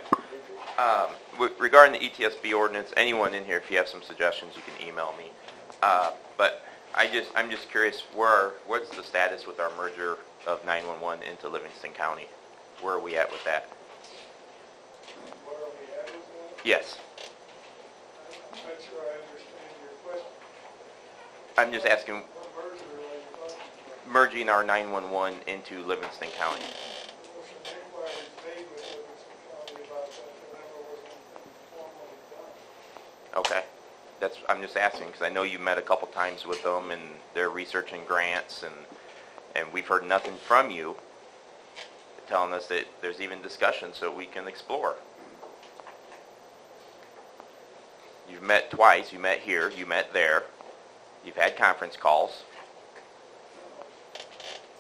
Regarding the ETSB ordinance, anyone in here, if you have some suggestions, you can email me. But I'm just curious, what's the status with our merger of 911 into Livingston County? Where are we at with that? Where are we at with that? Yes. I'm not sure I understand your question. I'm just asking, What merger are you talking about? merging our 911 into Livingston County. There were some inquiries made with Livingston County about that, there never was anything formally done. Okay. I'm just asking because I know you met a couple times with them and they're researching grants and we've heard nothing from you telling us that there's even discussion so we can explore. You've met twice. You met here. You met there. You've had conference calls.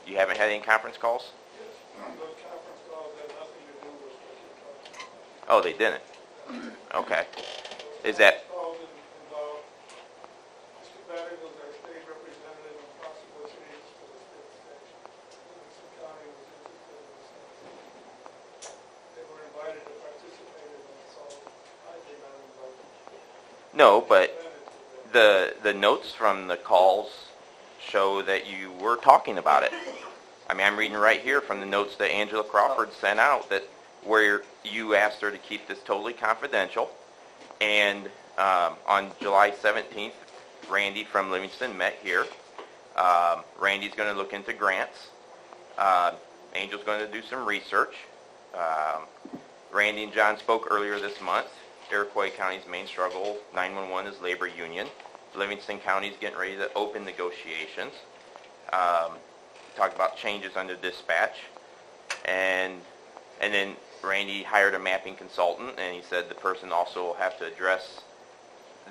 You haven't had any conference calls? Yes, those conference calls had nothing to do with what you're talking about. Oh, they didn't. Okay. Is that... Calls involved Mr. Batterville, our state representative, and possible change to the state station. Livingston County was interested in the same. They were invited to participate in it, so I did not invite them. No, but the notes from the calls show that you were talking about it. I mean, I'm reading right here from the notes that Angela Crawford sent out that where you asked her to keep this totally confidential. And on July 17th, Randy from Livingston met here. Randy's going to look into grants. Angel's going to do some research. Randy and John spoke earlier this month. Iroquois County's main struggle, 911, is labor union. Livingston County's getting ready to open negotiations. Talked about changes under dispatch. And then Randy hired a mapping consultant, and he said the person also will have to address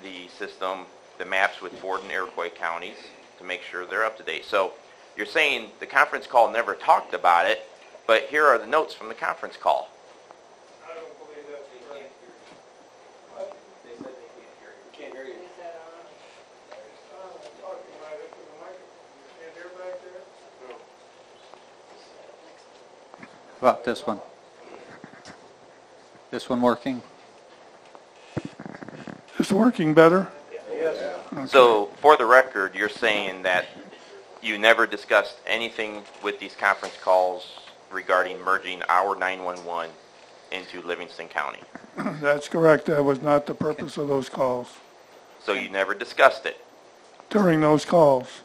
the system, the maps with Ford and Iroquois counties to make sure they're up to date. So you're saying the conference call never talked about it, but here are the notes from the conference call. I don't believe that's correct. They said they can't hear you. Can't hear you. I'm talking right up to the microphone. You can't hear back there? No. About this one. This one working? It's working better? Yes. Okay. So for the record, you're saying that you never discussed anything with these conference calls regarding merging our 911 into Livingston County. That's correct. That was not the purpose of those calls. So you never discussed it. During those calls.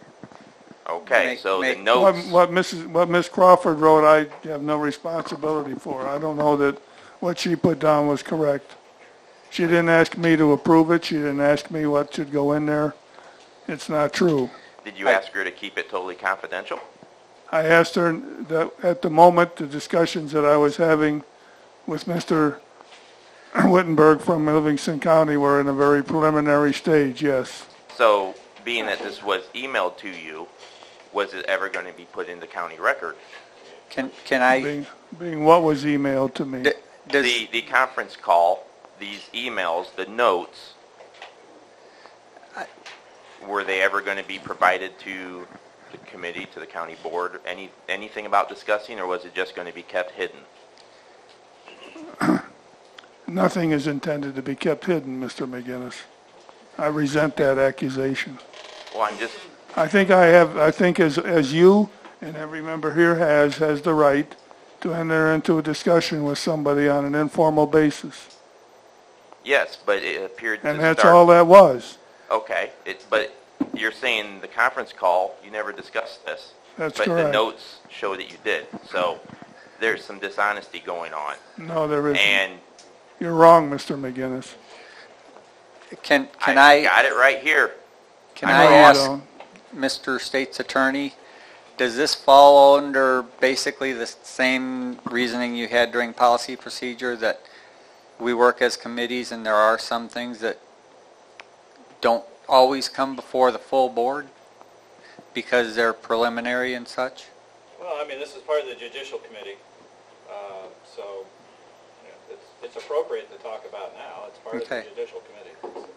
Okay, so the notes... What Ms. Crawford wrote, I have no responsibility for. I don't know that what she put down was correct. She didn't ask me to approve it. She didn't ask me what should go in there. It's not true. Did you ask her to keep it totally confidential? I asked her that at the moment, the discussions that I was having with Mr. Wittenberg from Livingston County were in a very preliminary stage, yes. So being that this was emailed to you, was it ever going to be put in the county record? Can I... Being what was emailed to me? The conference call, these emails, the notes, were they ever going to be provided to the committee, to the county board, anything about discussing, or was it just going to be kept hidden? Nothing is intended to be kept hidden, Mr. McGinnis. I resent that accusation. Well, I'm just... I think as you and every member here has the right to enter into a discussion with somebody on an informal basis. Yes, but it appeared to And start... that's all that was. Okay, but you're saying the conference call, you never discussed this. That's but correct. The notes show that you did. So there's some dishonesty going on. No, there isn't. And you're wrong, Mr. McGinnis. Can I got it right here. Can I ask Mr. State's Attorney, does this fall under basically the same reasoning you had during policy procedure, that we work as committees and there are some things that don't always come before the full board because they're preliminary and such? Well, I mean, this is part of the judicial committee, so you know, it's appropriate to talk about now. It's part of the judicial committee.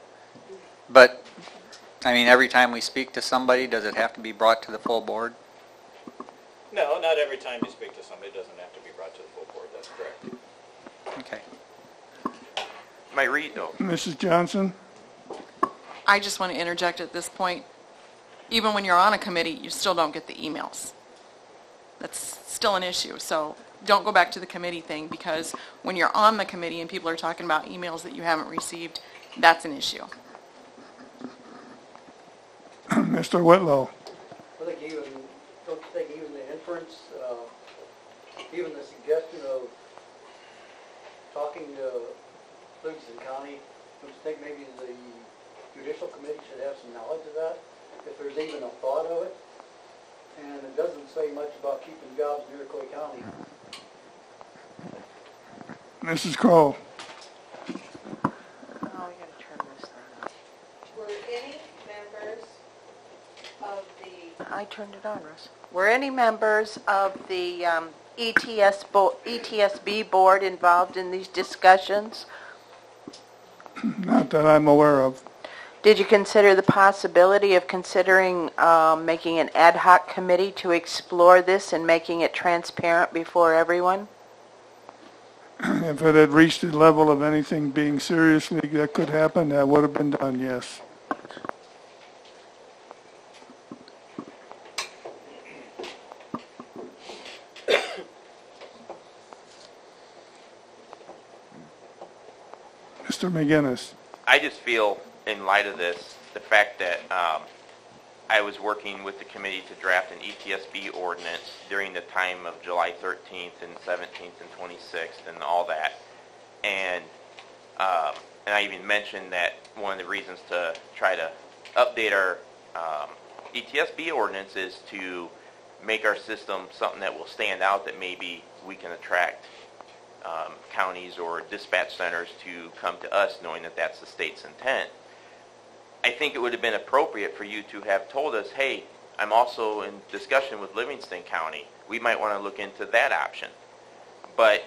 But, I mean, every time we speak to somebody, does it have to be brought to the full board? No, not every time you speak to somebody, it doesn't have to be brought to the full board. That's correct. Okay. Might read though. Mrs. Johnson? I just want to interject at this point. Even when you're on a committee, you still don't get the emails. That's still an issue. So don't go back to the committee thing, because when you're on the committee and people are talking about emails that you haven't received, that's an issue. Mr. Whitlow. I think don't you think even the inference, even the suggestion of talking to Livingston County, don't you think maybe the judicial committee should have some knowledge of that, if there's even a thought of it? And it doesn't say much about keeping jobs in Iroquois County. Mrs. Crowe. Were any members of the... I turned it on, Russ. Were any members of the ETSB board involved in these discussions? Not that I'm aware of. Did you consider the possibility of considering making an ad hoc committee to explore this and making it transparent before everyone? If it had reached the level of anything being seriously that could happen, that would have been done, yes. Mr. McGinnis. I just feel, in light of this, the fact that I was working with the committee to draft an ETSB ordinance during the time of July 13th and 17th and 26th and all that. And I even mentioned that one of the reasons to try to update our ETSB ordinance is to make our system something that will stand out, that maybe we can attract counties or dispatch centers to come to us, knowing that that's the state's intent. I think it would have been appropriate for you to have told us, hey, I'm also in discussion with Livingston County. We might want to look into that option. But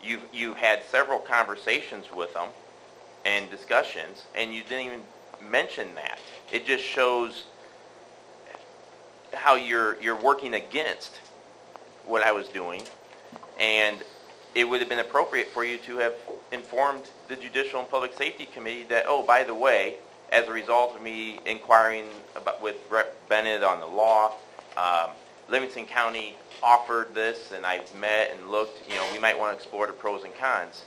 you had several conversations with them and discussions, and you didn't even mention that. It just shows how you're working against what I was doing, and it would have been appropriate for you to have informed the Judicial and Public Safety Committee that, oh, by the way, as a result of me inquiring with Rep. Bennett on the law, Livingston County offered this, and I've met and looked, we might want to explore the pros and cons.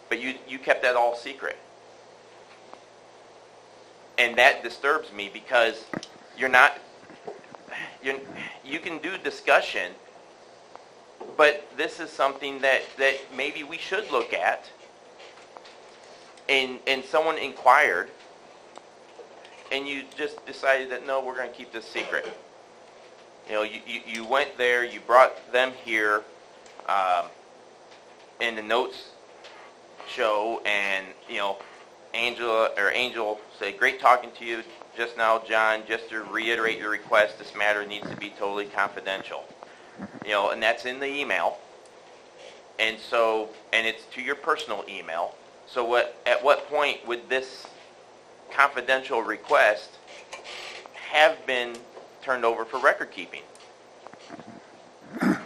But you kept that all secret. And that disturbs me, because you can do discussion, but this is something that maybe we should look at. And someone inquired, and you just decided that, no, we're going to keep this secret. You went there, you brought them here, and the notes show, and, Angel said, great talking to you just now, John. Just to reiterate your request, this matter needs to be totally confidential. And that's in the email. And it's to your personal email. So at what point would this confidential request have been turned over for record keeping?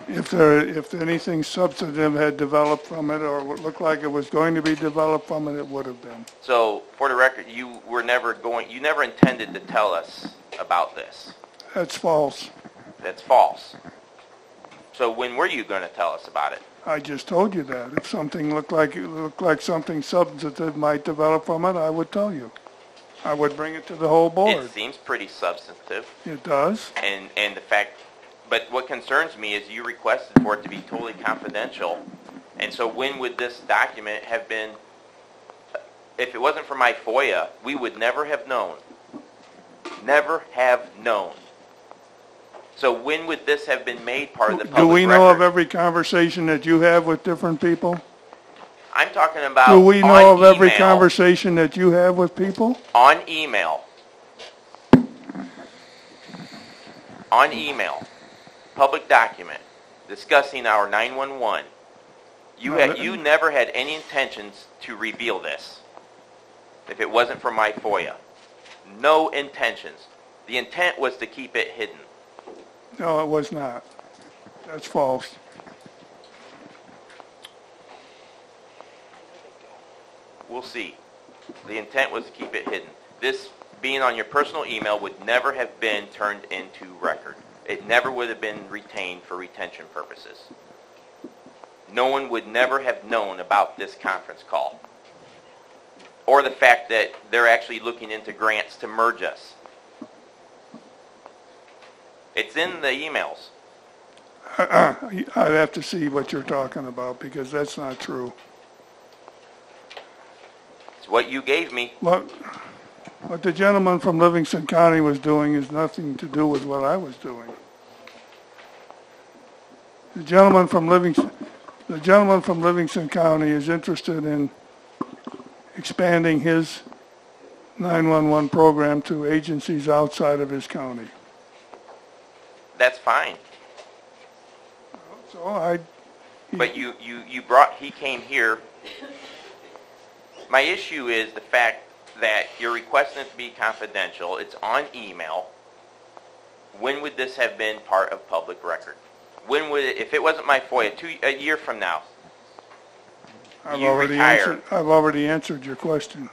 If anything substantive had developed from it, or looked like it was going to be developed from it, it would have been. So, for the record, you never intended to tell us about this. That's false. That's false. So when were you going to tell us about it? I just told you that. If something looked like something substantive might develop from it, I would tell you. I would bring it to the whole board. It seems pretty substantive. It does. And the fact, but what concerns me is you requested for it to be totally confidential. And so when would this document have been, if it wasn't for my FOIA, we would never have known. Never have known. So when would this have been made part of the public record? Do we know of every conversation that you have with different people? I'm talking about Do we know of every email. conversation that you have with people? On email. On email. Public document discussing our 911. You never had any intentions to reveal this if it wasn't for my FOIA. No intentions. The intent was to keep it hidden. No, it was not. That's false. We'll see. The intent was to keep it hidden. This being on your personal email would never have been turned into record. It never would have been retained for retention purposes. No one would never have known about this conference call, or the fact that they're actually looking into grants to merge us. It's in the emails. I'd have to see what you're talking about, because that's not true. It's what you gave me. What the gentleman from Livingston County was doing is nothing to do with what I was doing. The gentleman from Livingston County is interested in expanding his 911 program to agencies outside of his county. That's fine. So But he came here. My issue is the fact that you're requesting it to be confidential. It's on email. When would this have been part of public record? When would it, if it wasn't my FOIA, a year from now? I've already answered your question.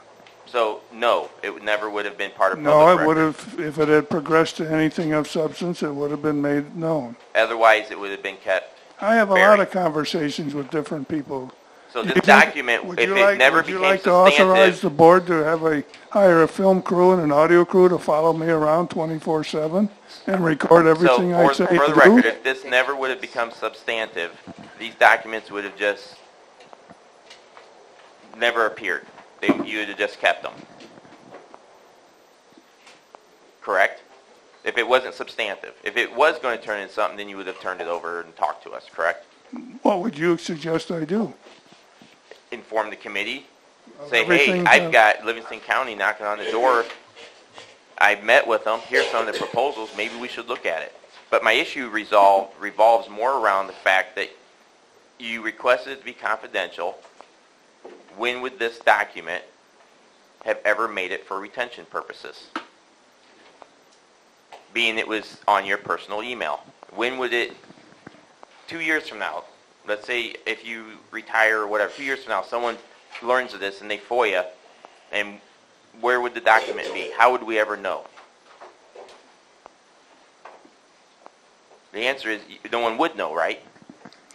So no, it never would have been part of public No, record. it would have, if it had progressed to anything of substance, it would have been made known. Otherwise, it would have been kept. I have a lot of conversations with different people. So this document, if it never became Would you like to authorize substantive, the board to hire a film crew and an audio crew to follow me around 24/7 and record everything I say for the and record, do? if this never would have become substantive, these documents would have just never appeared. You would have just kept them. Correct? If it wasn't substantive. If it was going to turn into something, then you would have turned it over and talked to us, correct? What would you suggest I do? Inform the committee. Say, hey, everything I've got Livingston County knocking on the door. I've met with them. Here's some of the proposals. Maybe we should look at it. But my issue revolves more around the fact that you requested it to be confidential. When would this document have ever made it for retention purposes? Being it was on your personal email. When would it, 2 years from now, let's say if you retire or whatever, 2 years from now, someone learns of this and they FOIA, and where would the document be? How would we ever know? The answer is no one would know, right?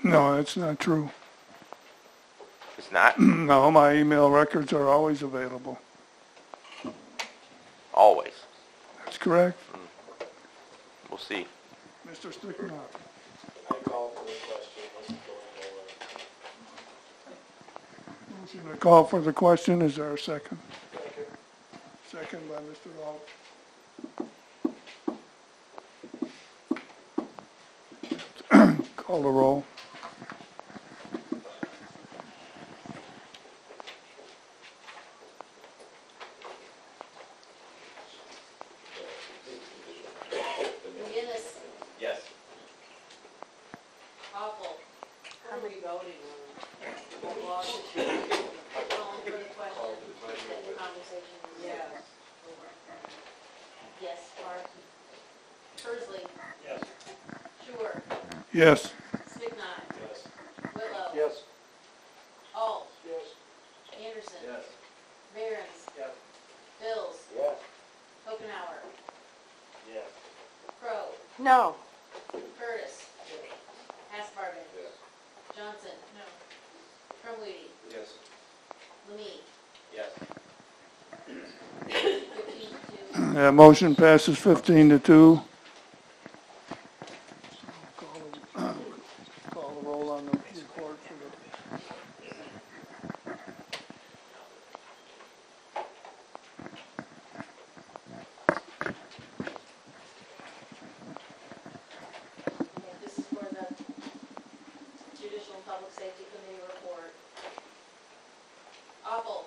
No, that's not true. It's not? No, my email records are always available. Always. That's correct. We'll see. Mr. Sticknott. I call for the question. What's going on? Motion to call for the question. Is there a second? Second by Mr. Alt. Call the roll. McGinnis, Yes. Awful, How are you voting on Walsh, calling for the question, that the conversation is over. Yes, Mark. Persley. Yes. Schuer. Yes. Sticknot. Yes. Whitlow. Yes. Alt. Yes. Anderson. Yes. Behrens. Yes. Bills. Yes. Hokenhour. Yes. Crow. No. Curtis. Hasbargen. Johnson. No. Crumweedy. Yes. Lemay. Yes. 15-2. That motion passes 15-2. Call the roll on the report for the... This is for the Judicial and Public Safety Committee report. Apple.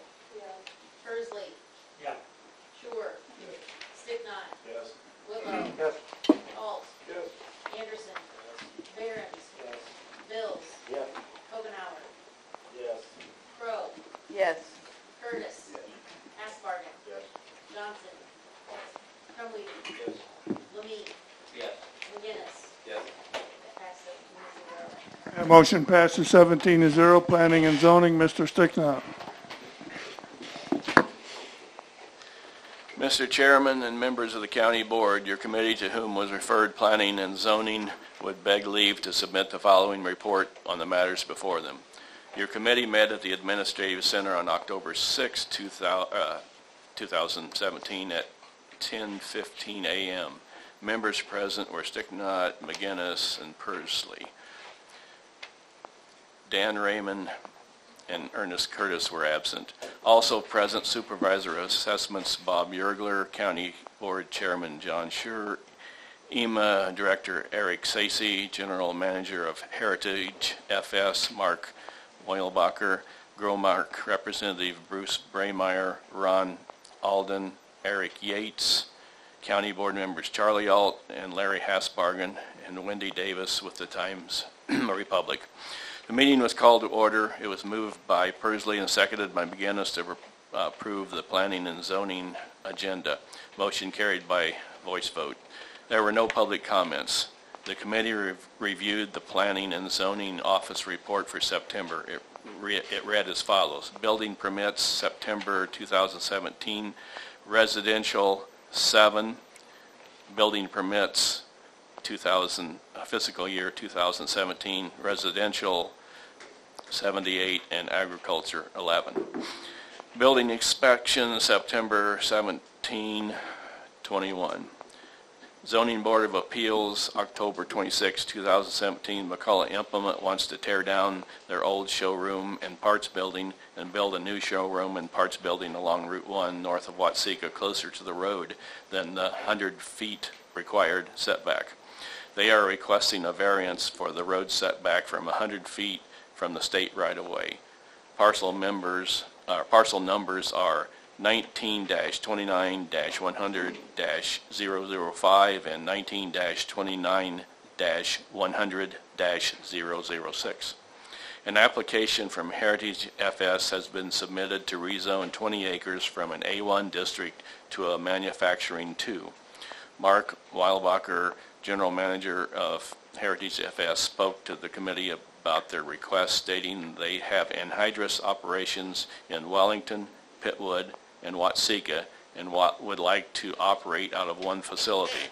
Persley. Yeah. Schuer. Sticknot. Yes. Whitlow. Yes. Alt. Yes. Anderson. Behrens. Yes. Bills. Yes. Hokenhour. Yes. Crow. Yes. Curtis. Hasbargen. Yes. Johnson. Crumweedy. Yes. Lemay. Yes. McGinnis. Yes. That passed 17-0. That motion passes 17-0. Planning and zoning, Mr. Sticknott. Mr. Chairman and members of the County Board, your committee to whom was referred Planning and Zoning would beg leave to submit the following report on the matters before them. Your committee met at the Administrative Center on October 6, 2017 at 10:15 a.m. Members present were Sticknott, McGinnis, and Pursley. Dan Raymond and Ernest Curtis were absent. Also present, Supervisor of Assessments Bob Yergler, County Board Chairman John Schur, EMA Director Eric Sacy, General Manager of Heritage FS Mark Weilbacher, Gromark Representative Bruce Braymeyer, Ron Alden, Eric Yates, County Board members Charlie Alt and Larry Hasbargen, and Wendy Davis with the Times Republic. The meeting was called to order. It was moved by Pursley and seconded by McGinnis to approve the planning and zoning agenda. Motion carried by voice vote. There were no public comments. The committee reviewed the planning and zoning office report for September. It read as follows. Building permits, September 2017, residential 7, building permits fiscal year 2017, residential 78, and agriculture 11. Building inspection, September 17, 21. Zoning Board of Appeals, October 26, 2017. McCullough Implement wants to tear down their old showroom and parts building and build a new showroom and parts building along Route 1 north of Watseka, closer to the road than the 100 feet required setback. They are requesting a variance for the road setback from 100 feet from the state right-of-way. Parcel numbers are 19-29-100-005 and 19-29-100-006. An application from Heritage FS has been submitted to rezone 20 acres from an A1 district to a manufacturing 2. Mark Weilbacher, General Manager of Heritage FS, spoke to the committee about their request, stating they have anhydrous operations in Wellington, Pittwood, and Watseka, and would like to operate out of one facility.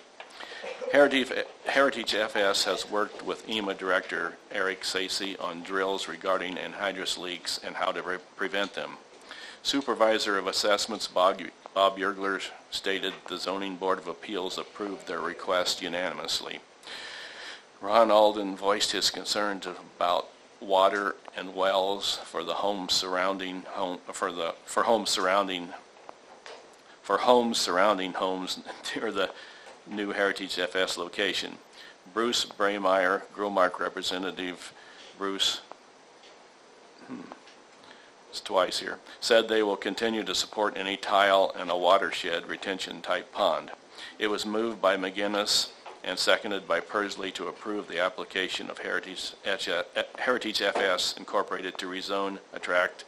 Heritage FS has worked with EMA Director Eric Sacy on drills regarding anhydrous leaks and how to prevent them. Supervisor of Assessments Bob Yergler stated the Zoning Board of Appeals approved their request unanimously. Ron Alden voiced his concerns about water and wells for the homes surrounding homes near the new Heritage FS location. Bruce Braymeyer, Gromark Representative Bruce, it's twice here, said they will continue to support any tile and a watershed retention type pond. It was moved by McGinnis and seconded by Pursley to approve the application of Heritage FS Incorporated to rezone a tract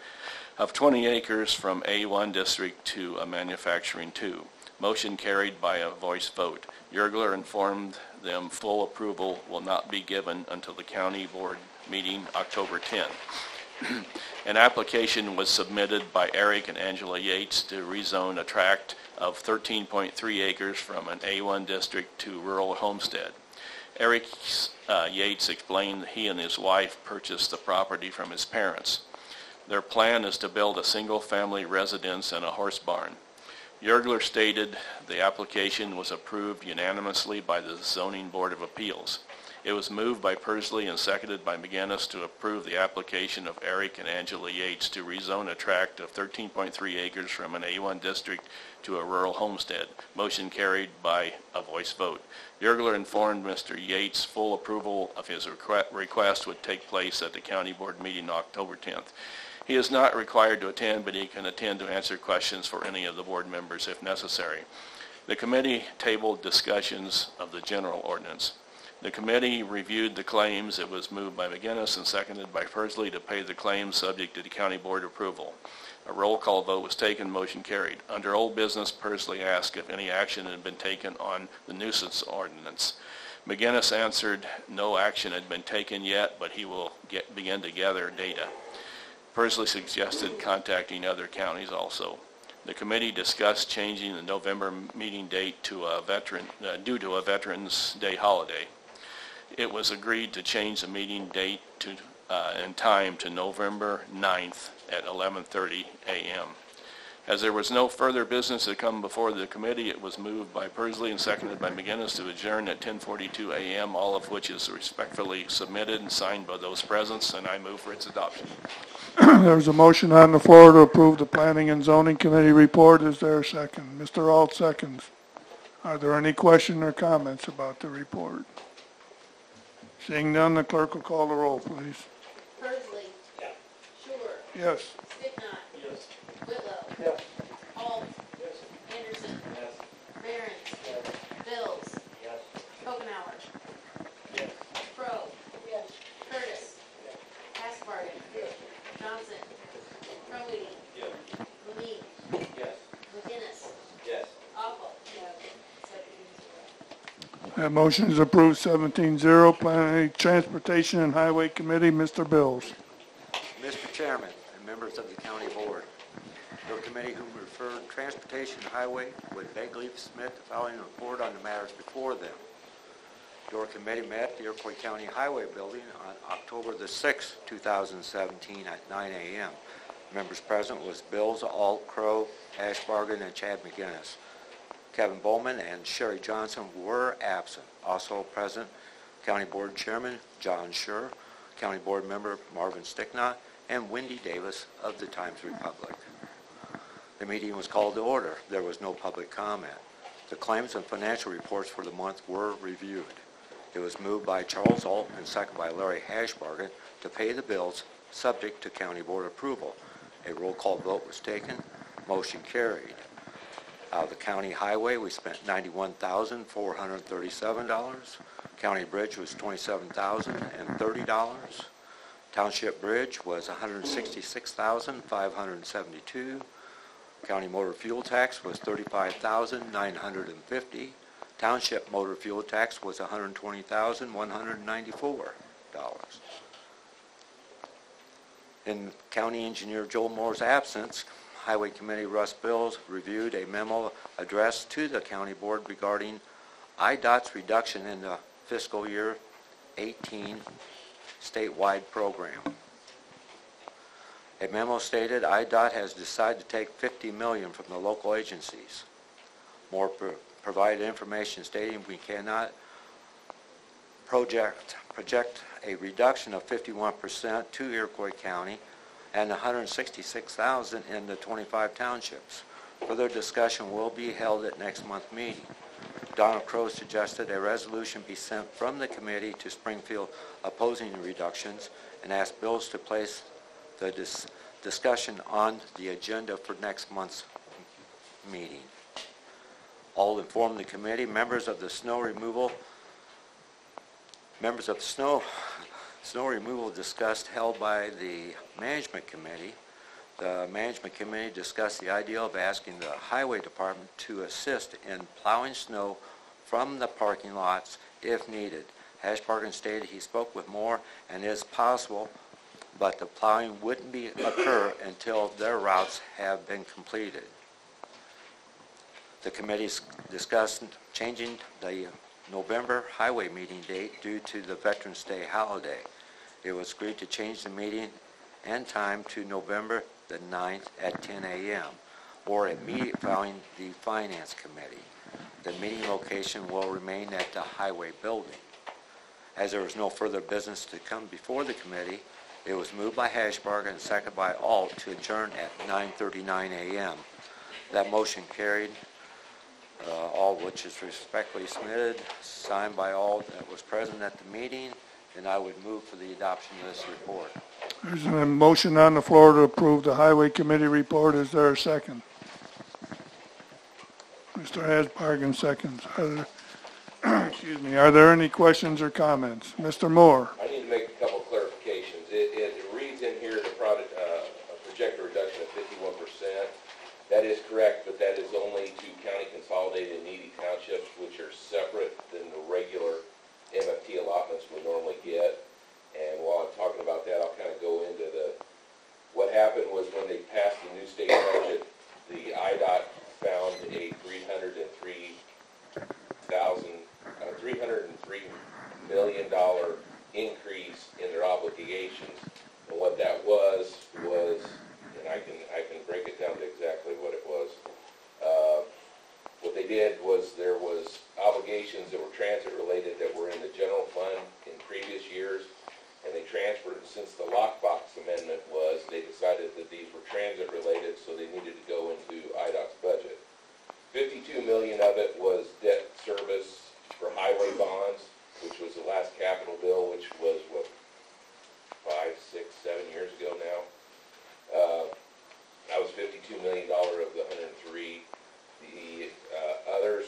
of 20 acres from A1 district to a manufacturing 2. Motion carried by a voice vote. Yergler informed them full approval will not be given until the county board meeting October 10. An application was submitted by Eric and Angela Yates to rezone a tract of 13.3 acres from an A1 district to rural homestead. Eric Yates explained he and his wife purchased the property from his parents. Their plan is to build a single-family residence and a horse barn. Yergler stated the application was approved unanimously by the Zoning Board of Appeals. It was moved by Pursley and seconded by McGinnis to approve the application of Eric and Angela Yates to rezone a tract of 13.3 acres from an A1 district to a rural homestead. Motion carried by a voice vote. Yergler informed Mr. Yates full approval of his request would take place at the county board meeting October 10th. He is not required to attend, but he can attend to answer questions for any of the board members if necessary. The committee tabled discussions of the general ordinance. The committee reviewed the claims. It was moved by McGinnis and seconded by Pursley to pay the claims subject to the county board approval. A roll call vote was taken. Motion carried. Under old business, Pursley asked if any action had been taken on the nuisance ordinance. McGinnis answered no action had been taken yet, but he will begin to gather data. Pursley suggested contacting other counties also. The committee discussed changing the November meeting date to due to a Veterans Day holiday. It was agreed to change the meeting date and time to November 9th at 11:30 a.m. As there was no further business to come before the committee, it was moved by Persley and seconded by McGinnis to adjourn at 10:42 a.m., all of which is respectfully submitted and signed by those present, and I move for its adoption. There's a motion on the floor to approve the Planning and Zoning Committee report. Is there a second? Mr. Alt seconds. Are there any questions or comments about the report? Seeing none, the clerk will call the roll, please. Persley. Yeah. Schuler. Yes. Sticknot. Yes. Whitlow. Yes. Alt. Yes. Anderson. Yes. Behrens. Yes. Bills. Yes. Kopenauer. Yes. Crowe. Yes. Curtis. Hasbargen. Yes. Johnson. Crowley. Yes. Lemay. Yes. McGinnis. Yes. Awful. Yes. 17-0. That motion is approved 17-0. Planning, Transportation and Highway Committee, Mr. Bills. Mr. Chairman and members of the County Board, your committee whom referred Transportation and Highway would beg leave to submit the following report on the matters before them. Your committee met at the Iroquois County Highway Building on October the 6th, 2017 at 9 a.m. Members present was Bills, Alt, Crowe, Ashbargen, and Chad McGinnis. Kevin Bowman and Sherry Johnson were absent. Also present, County Board Chairman John Schur, County Board Member Marvin Sticknot, and Wendy Davis of the Times-Republic. The meeting was called to order. There was no public comment. The claims and financial reports for the month were reviewed. It was moved by Charles Alt and seconded by Larry Hashbargen to pay the bills subject to County Board approval. A roll call vote was taken. Motion carried. Out of the county highway, we spent $91,437. County bridge was $27,030. Township bridge was $166,572. County motor fuel tax was $35,950. Township motor fuel tax was $120,194. In County Engineer Joel Moore's absence, Highway Committee Russ Bills reviewed a memo addressed to the County Board regarding IDOT's reduction in the fiscal year 18 statewide program. A memo stated IDOT has decided to take $50 million from the local agencies. Moore provided information stating we cannot project a reduction of 51% to Iroquois County and $166,000 in the 25 townships. Further discussion will be held at next month's meeting. Donald Crowe suggested a resolution be sent from the committee to Springfield opposing the reductions and asked Bills to place the discussion on the agenda for next month's meeting. All informed the committee. Members of the snow removal discussed held by the Management Committee. The Management Committee discussed the idea of asking the Highway Department to assist in plowing snow from the parking lots if needed. Hashbargen stated he spoke with Moore and it is possible, but the plowing wouldn't occur until their routes have been completed. The committee discussed changing the November highway meeting date due to the Veterans Day holiday. It was agreed to change the meeting and time to November the 9th at 10 a.m. or immediately following the Finance Committee. The meeting location will remain at the Highway Building. As there was no further business to come before the committee, it was moved by Hashbargen and seconded by Alt to adjourn at 9:39 a.m. That motion carried. All which is respectfully submitted, signed by all that was present at the meeting, and I would move for the adoption of this report. There's a motion on the floor to approve the Highway Committee report. Is there a second? Mr. Hasbargen seconds. Are there any questions or comments? Mr. Moore. I need to make a couple clarifications. It reads in here the product, a projected reduction of 51%. That is correct, but that is only to county consolidated and needy townships, which are separate than the regular MFT allotments we normally get. And while I'm talking about that, I'll kind of go into what happened was when they passed the new state budget, the obligations. And what that was, and I can break it down to exactly what it was. What they did was there was obligations that were transit related that were in the general fund in previous years, and they transferred, since the lockbox amendment was, they decided that these were transit related, so they needed to go into IDOT's budget. 52 million of it was debt service for highway bonds, which was the last capital bill, which was, what, 5, 6, 7 years ago now. That was $52 million of the 103. The others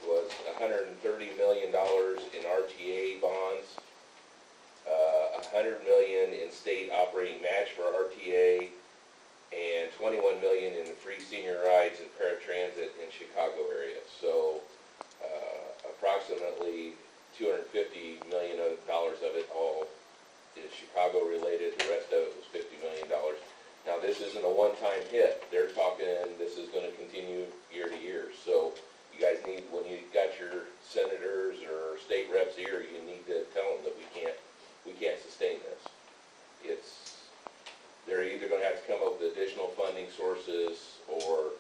was $130 million in RTA bonds, $100 million in state operating match for RTA, and $21 million in the free senior rides and paratransit in Chicago area. So approximately $250 million of it all is Chicago related. The rest of it was $50 million. Now, this isn't a one-time hit. They're talking this is going to continue year to year. So you guys need, when you got your senators or state reps here, you need to tell them that we can't sustain this. They're either going to have to come up with additional funding sources, or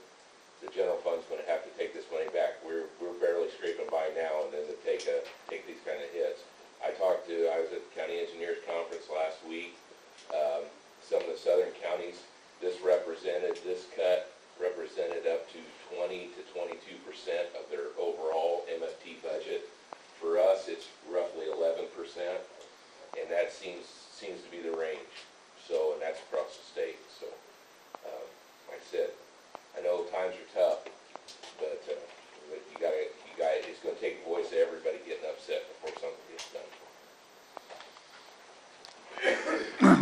the general fund's going to have to take this money back. We're barely scraping by now, and then to take these kind of hits. I was at the county engineers conference last week. Some of the southern counties, this cut represented up to 20 to 22% of their overall MFT budget. For us, it's roughly 11%, and that seems to be the range. So, and that's across the state. So, like I said, I know times are tough, but it's going to take the voice of everybody getting upset before something gets done.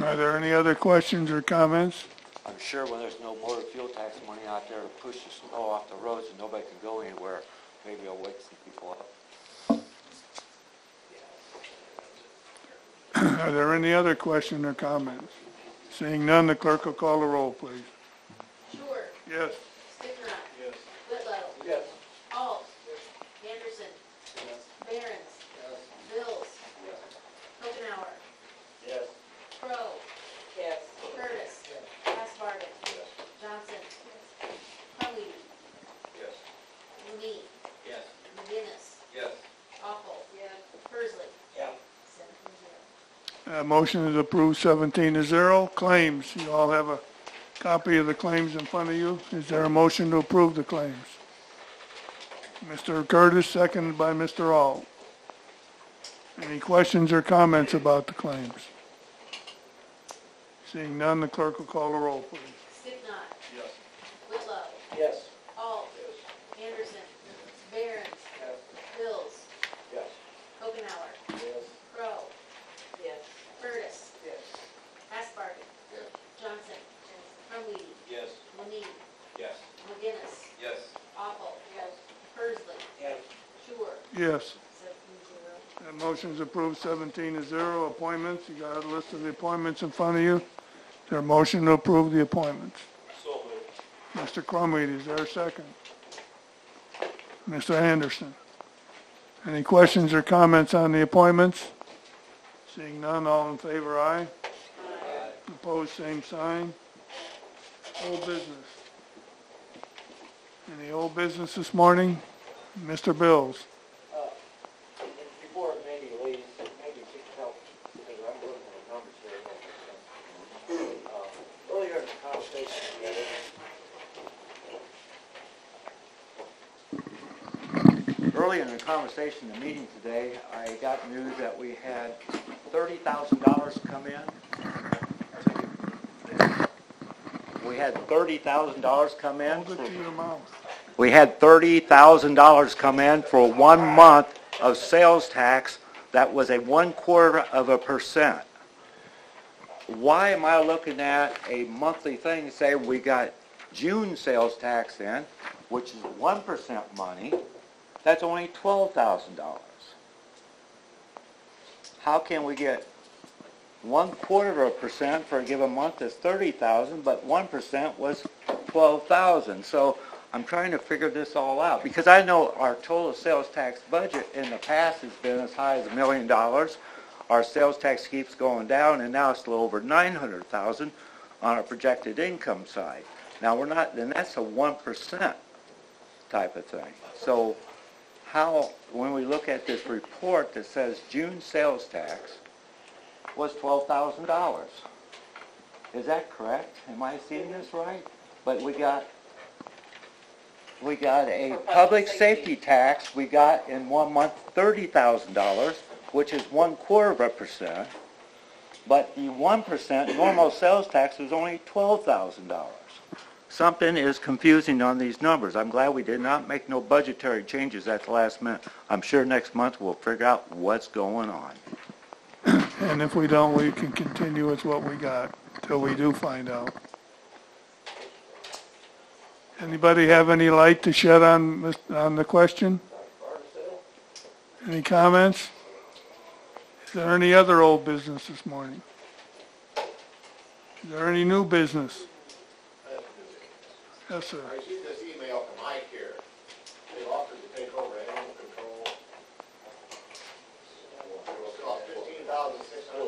Are there any other questions or comments? I'm sure when there's no motor fuel tax money out there to push the snow off the roads and nobody can go anywhere, maybe I'll wake some people up. Are there any other questions or comments? Seeing none, the clerk will call the roll, please. Sure. Yes. Sticknut. Yes. Whitlow. Yes. Alt. Anderson. Behrens. Bills. Hokenhour. Yes. Crow. Yes. Curtis. Asbargen. Johnson. Hunley. Yes. Lee. Yes. McGinnis. Yes. Awful. Persley. Yeah. 7-0. Motion is approved 17-0. Claims, you all have a copy of the claims in front of you. Is there a motion to approve the claims? Mr. Curtis, seconded by Mr. Ault. Any questions or comments about the claims? Seeing none, the clerk will call the roll, please. Sticknut. Yes. Whitlow. Yes. Alt. Anderson. Behrens. Bills. Yes. Hokenhour. Yes. Crow. Yes. Curtis. Yes. Asbargen. Johnson. Hunley. Yes. Lee. Yes. McGinnis. Yes. Awful. Persley. Yes. Sure. Yes. 7-0. That motion is approved 17-0. Appointments, you got a list of the appointments in front of you. Is there a motion to approve the appointments? So moved. Mr. Crumweed, is there a second? Mr. Anderson? Any questions or comments on the appointments? Seeing none, all in favor, aye. Opposed, same sign. Old business. Any old business this morning? Mr. Bills? Before Mandy leaves, maybe she can help, because I'm looking at the numbers here. Earlier in the conversation, the meeting today, I got news that we had $30,000 come in. We had $30,000 come in. Hold it to your mouth. We had $30,000 come in for 1 month of sales tax. That was a 0.25%. Why am I looking at a monthly thing and say we got June sales tax in, which is 1% money? That's only $12,000. How can we get 0.25% for a given month that's $30,000, but 1% was $12,000? So I'm trying to figure this all out, because I know our total sales tax budget in the past has been as high as $1 million. our sales tax keeps going down, and now it's a little over 900,000 on our projected income side. Now, we're not, and that's a 1% type of thing. So how, when we look at this report that says June sales tax was $12,000, is that correct? Am I seeing this right? But we got a public safety tax, we got in 1 month $30,000, which is 1/4%, but the 1% normal sales tax was only $12,000. Something is confusing on these numbers. I'm glad we did not make no budgetary changes at the last minute. I'm sure next month we'll figure out what's going on. And if we don't, we can continue with what we got till we do find out. Anybody have any light to shed on the question? Any comments? Is there any other old business this morning? Is there any new business? Yes, sir. I received this email from Mike here. They've offered to take over animal control. It will cost $15,600 a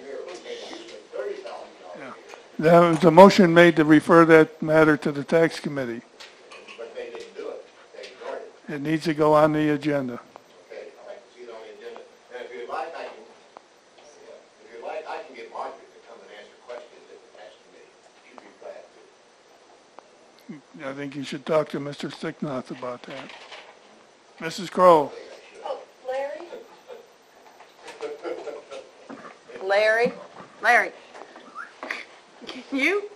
year. We made usually $30,000 a year. There was a motion made to refer that matter to the tax committee. But they didn't do it. They ignored it. It needs to go on the agenda. Okay, I'd like to see it on the agenda. And if you'd like, I can get Margaret to come and answer questions at the tax committee. She'd be glad to. I think you should talk to Mr. Sticknoth about that. Mrs. Crowe. Oh, Larry? Larry, can you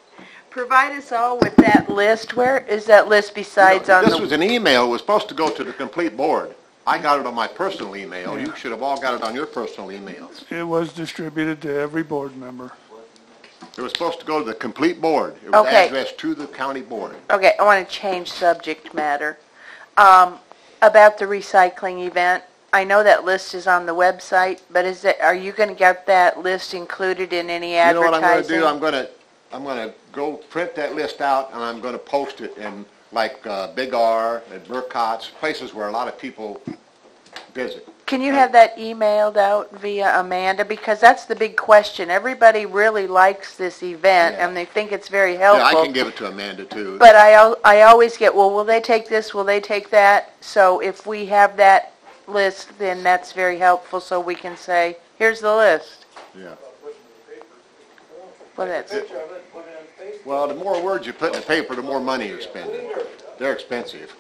provide us all with that list? Where is that list besides on the... This was an email. It was supposed to go to the complete board. I got it on my personal email. You should have all got it on your personal emails. It was distributed to every board member. It was supposed to go to the complete board. It was Okay. addressed to the county board. Okay, I want to change subject matter. About the recycling event, I know that list is on the website, but are you going to get that list included in any You know what advertising? I'm going to do? I'm going to go print that list out, and I'm going to post it in, like, Big R and Burcott's, places where a lot of people visit. Can you have that emailed out via Amanda? Because that's the big question. Everybody really likes this event, and they think it's very helpful. Yeah, I can give it to Amanda, too. But I always get, well, will they take this, will they take that? So if we have that list, then that's very helpful, so we can say, here's the list. Yeah. Well, that's... Well, the more words you put in the paper, the more money you're spending. They're expensive.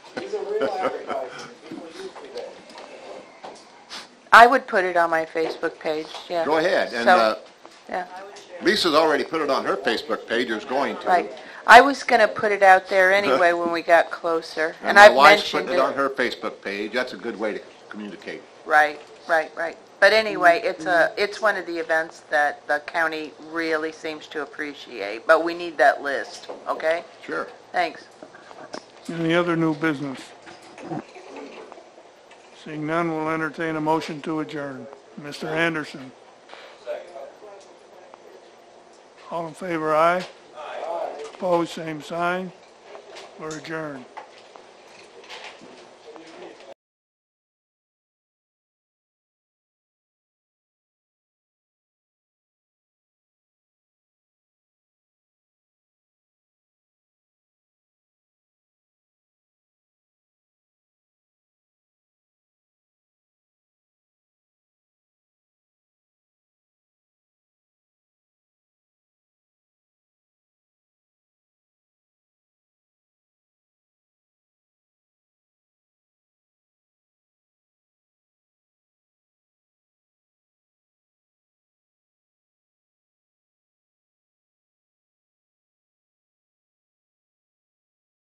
I would put it on my Facebook page, yeah. Go ahead. And So, yeah, Lisa's already put it on her Facebook page, or is going to. right. I was going to put it out there anyway when we got closer, and my I've wife's mentioned putting it on it. her Facebook page. That's a good way to communicate. Right. But anyway, it's one of the events that the county really seems to appreciate, but we need that list, okay? Sure. Thanks. Any other new business? Seeing none, we'll entertain a motion to adjourn. Mr. Anderson. All in favor, aye? Aye. Opposed, same sign. We're adjourned.